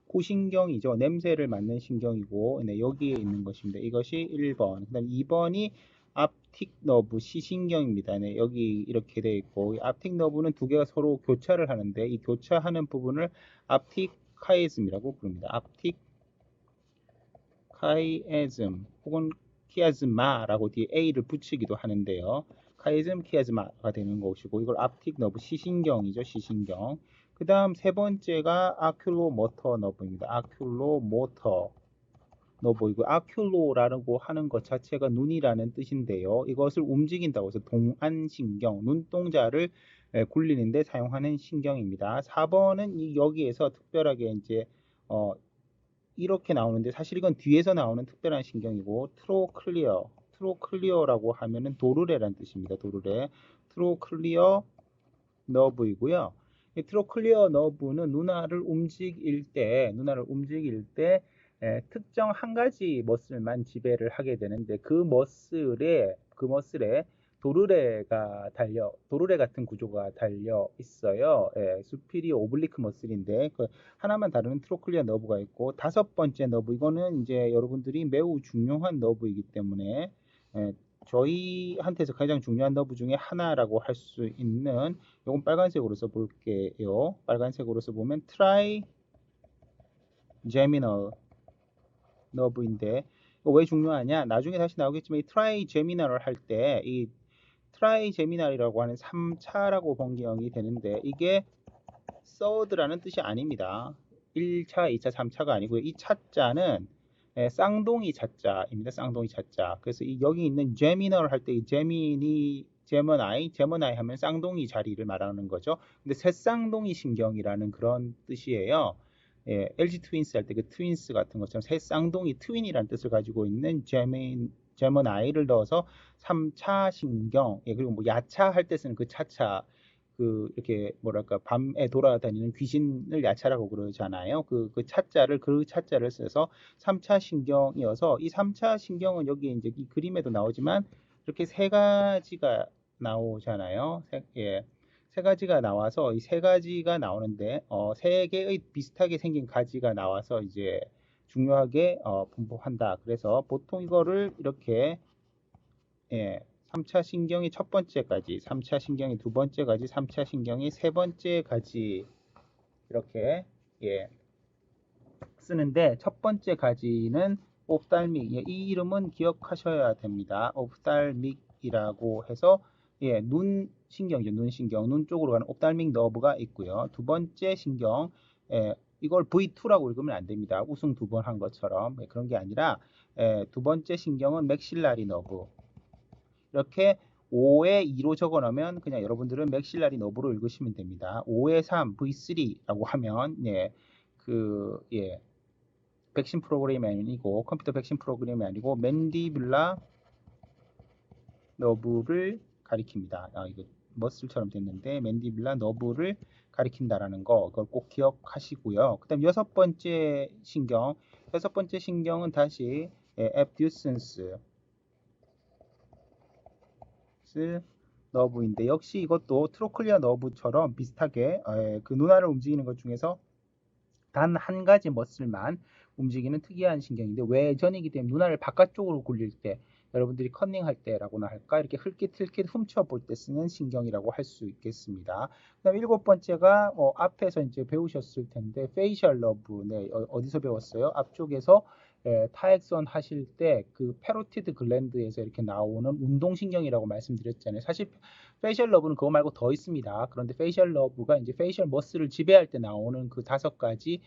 후신경이죠. 냄새를 맡는 신경이고 여기에 있는 것입니다. 이것이 1번. 그 다음 2번이 앞틱 너브 시신경입니다. 여기 이렇게 되어 있고 앞틱 너브는 두 개가 서로 교차를 하는데 이 교차하는 부분을 앞틱 카이즘이라고 부릅니다. 앞틱 카이즘 혹은 키아즈마라고 뒤에 A를 붙이기도 하는데요. 카이즘 키아즈마가 되는 것이고 이걸 앞틱 너브 시신경이죠. 시신경. 그 다음 세 번째가 아큘로모터 너브입니다. 아큘로모터 너브이고 아큘로라고 하는 것 자체가 눈이라는 뜻인데요. 이것을 움직인다고 해서 동안신경, 눈동자를 굴리는데 사용하는 신경입니다. 4번은 여기에서 특별하게 이제 이렇게 나오는데 사실 이건 뒤에서 나오는 특별한 신경이고 트로클리어 트로클리어라고 하면은 도르래라는 뜻입니다. 도르래. 트로클리어 너브이고요. 이 트로클리어 너브는 눈알을 움직일 때 특정 한 가지 머슬만 지배를 하게 되는데 그 머슬에 도르래 같은 구조가 달려 있어요. 수피리어 오블리크 머슬인데 그 하나만 다루는 트로클리어 너브가 있고, 다섯 번째 너브, 이거는 이제 여러분들이 매우 중요한 너브이기 때문에 저희한테서 가장 중요한 너브 중에 하나라고 할 수 있는, 이건 빨간색으로 써볼게요. 빨간색으로 써보면 트라이제미널 너브인데, 이거 왜 중요하냐? 나중에 다시 나오겠지만 이 트라이제미널을 할 때 이 트라이제미널이라고 하는 3차라고 번역이 되는데, 이게 third라는 뜻이 아닙니다. 1차, 2차, 3차가 아니고요. 이 차자는 쌍둥이 차자입니다. 쌍둥이 차자. 그래서 여기 있는 제미널 할 때 이 제머나이 하면 쌍둥이 자리를 말하는 거죠. 근데 새쌍둥이 신경이라는 그런 뜻이에요. LG 트윈스 할 때 그 트윈스 같은 것처럼 새쌍둥이 트윈이라는 뜻을 가지고 있는 제머나이를 넣어서 3차 신경, 그리고 뭐 야차 할 때 쓰는 그 차차, 이렇게 뭐랄까 밤에 돌아다니는 귀신을 야차라고 그러잖아요. 그 차자를 써서 3차 신경이어서, 이 3차 신경은 여기 이제 이 그림에도 나오지만 이렇게 세 가지가 나오잖아요. 세 가지가 나와서 이 세 가지가 나오는데 세 개의 비슷하게 생긴 가지가 나와서 이제 중요하게 분포한다. 그래서 보통 이거를 이렇게 3차 신경이 첫 번째까지, 3차 신경이 두 번째까지, 3차 신경이 세 번째까지 이렇게 쓰는데, 첫 번째 가지는 옵탈믹, 이 이름은 기억하셔야 됩니다. 옵탈믹이라고 해서 눈 신경이죠. 눈 쪽으로 가는 옵탈믹 너브가 있고요. 두 번째 신경, 이걸 V2라고 읽으면 안 됩니다. 우승 두 번 한 것처럼 그런 게 아니라 두 번째 신경은 맥실라리 너브. 이렇게 5에 2로 적어 놓으면 그냥 여러분들은 맥실라리 너브로 읽으시면 됩니다. 5에 3 V3라고 하면 백신 프로그램이 아니고, 컴퓨터 백신 프로그램이 아니고 맨디뷸라 너브를 가리킵니다. 이거 머슬처럼 됐는데 맨디뷸라 너브를 가리킨다라는 거, 그걸 꼭 기억하시고요. 그다음 여섯 번째 신경은 다시 앱듀센스 너브인데, 역시 이것도 트로클리어 너브처럼 비슷하게 그 눈알을 움직이는 것 중에서 단 한 가지 머슬만 움직이는 특이한 신경인데, 외전이기 때문에 눈알을 바깥쪽으로 굴릴 때, 여러분들이 컨닝할 때라고나 할까, 이렇게 흘깃흘깃 훔쳐볼 때 쓰는 신경이라고 할 수 있겠습니다. 그다음 일곱 번째가 앞에서 이제 배우셨을 텐데 페이셜 러브. 어디서 배웠어요? 앞쪽에서 타액선 하실 때 그 페로티드 글랜드에서 이렇게 나오는 운동신경이라고 말씀드렸잖아요. 사실 페이셜 러브는 그거 말고 더 있습니다. 그런데 페이셜 러브가 이제 페이셜 머슬을 지배할 때 나오는 그 5가지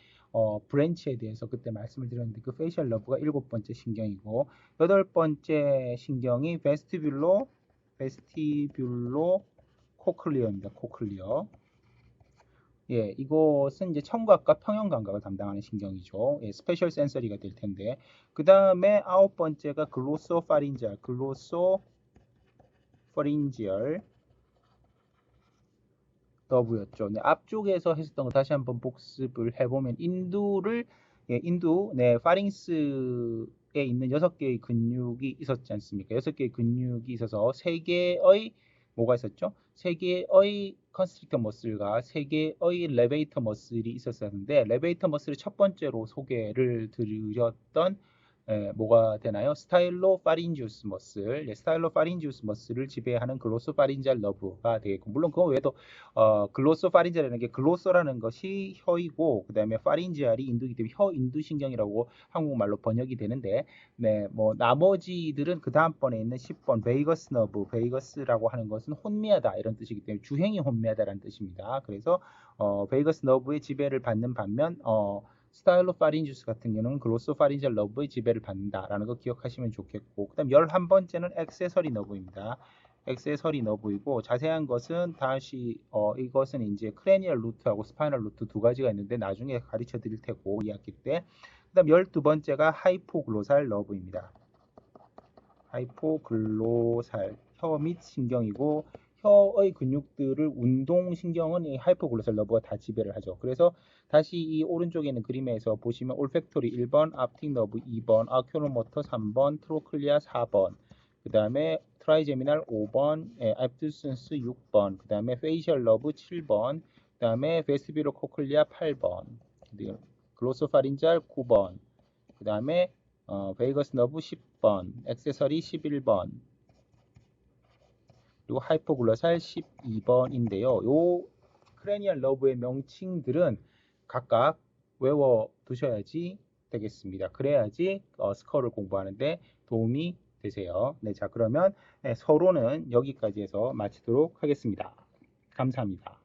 브랜치에 대해서 그때 말씀을 드렸는데, 그 페이셜 러브가 일곱 번째 신경이고, 여덟 번째 신경이 베스티뷸로 코클리어입니다. 코클리어. 이것은 이제 청각과 평형 감각을 담당하는 신경이죠. 스페셜 센서리가 될 텐데, 그 다음에 아홉 번째가 글로소파린지얼 너브였죠. 앞쪽에서 했었던 거 다시 한번 복습을 해보면, 파링스에 있는 6개의 근육이 있었지 않습니까? 6개의 근육이 있어서 3개의 뭐가 있었죠? 3개의 컨스트릭터 머슬과 3개의 레베이터 머슬이 있었는데, 레베이터 머슬을 첫 번째로 소개를 드렸던 뭐가 되나요? 스타일로파린지우스 머슬. 스타일로파린지우스 머슬을 지배하는 글로소파린지알 너브가 되겠고, 물론 그거 외에도 글로소파린지알이라는 게, 글로소라는 것이 혀이고, 그 다음에 파린지알이 인두이기 때문에 혀 인두신경이라고 한국말로 번역이 되는데, 뭐 나머지들은 그 다음번에 있는 10번 베이거스 너브, 베이거스라고 하는 것은 혼미하다 이런 뜻이기 때문에 주행이 혼미하다라는 뜻입니다. 그래서 베이거스 너브의 지배를 받는 반면 스타일로파린지우스 같은 경우는 글로소파린지얼 너브의 지배를 받는다라는 거 기억하시면 좋겠고, 그 다음 11번째는 액세서리 너브입니다. 액세서리 너브이고, 자세한 것은 다시 이것은 이제 크레니얼 루트하고 스파이널 루트 두 가지가 있는데 나중에 가르쳐 드릴 테고, 2학기 때. 그 다음 12번째가 하이포글로살 너브입니다. 하이포글로살, 혀 및 신경이고 혀의 근육들을 운동신경은 이 하이포글로살 너브가 다 지배를 하죠. 그래서 다시 이 오른쪽에 있는 그림에서 보시면 올팩토리 1번, 앞틱 너브 2번, 아큐로모터 3번, 트로클리아 4번, 그 다음에 트라이제미날 5번, 압두센스 6번, 그 다음에 페이셜 너브 7번, 그 다음에 베스비로 코클리아 8번, 글로소파린잘 9번, 그 다음에 베이거스 너브 10번, 액세서리 11번, 그리고 하이포글로살 12번인데요. 요 크레니얼 너브의 명칭들은 각각 외워 두셔야지 되겠습니다. 그래야지 스컬을 공부하는데 도움이 되세요. 네, 자 그러면 서론은 여기까지 해서 마치도록 하겠습니다. 감사합니다.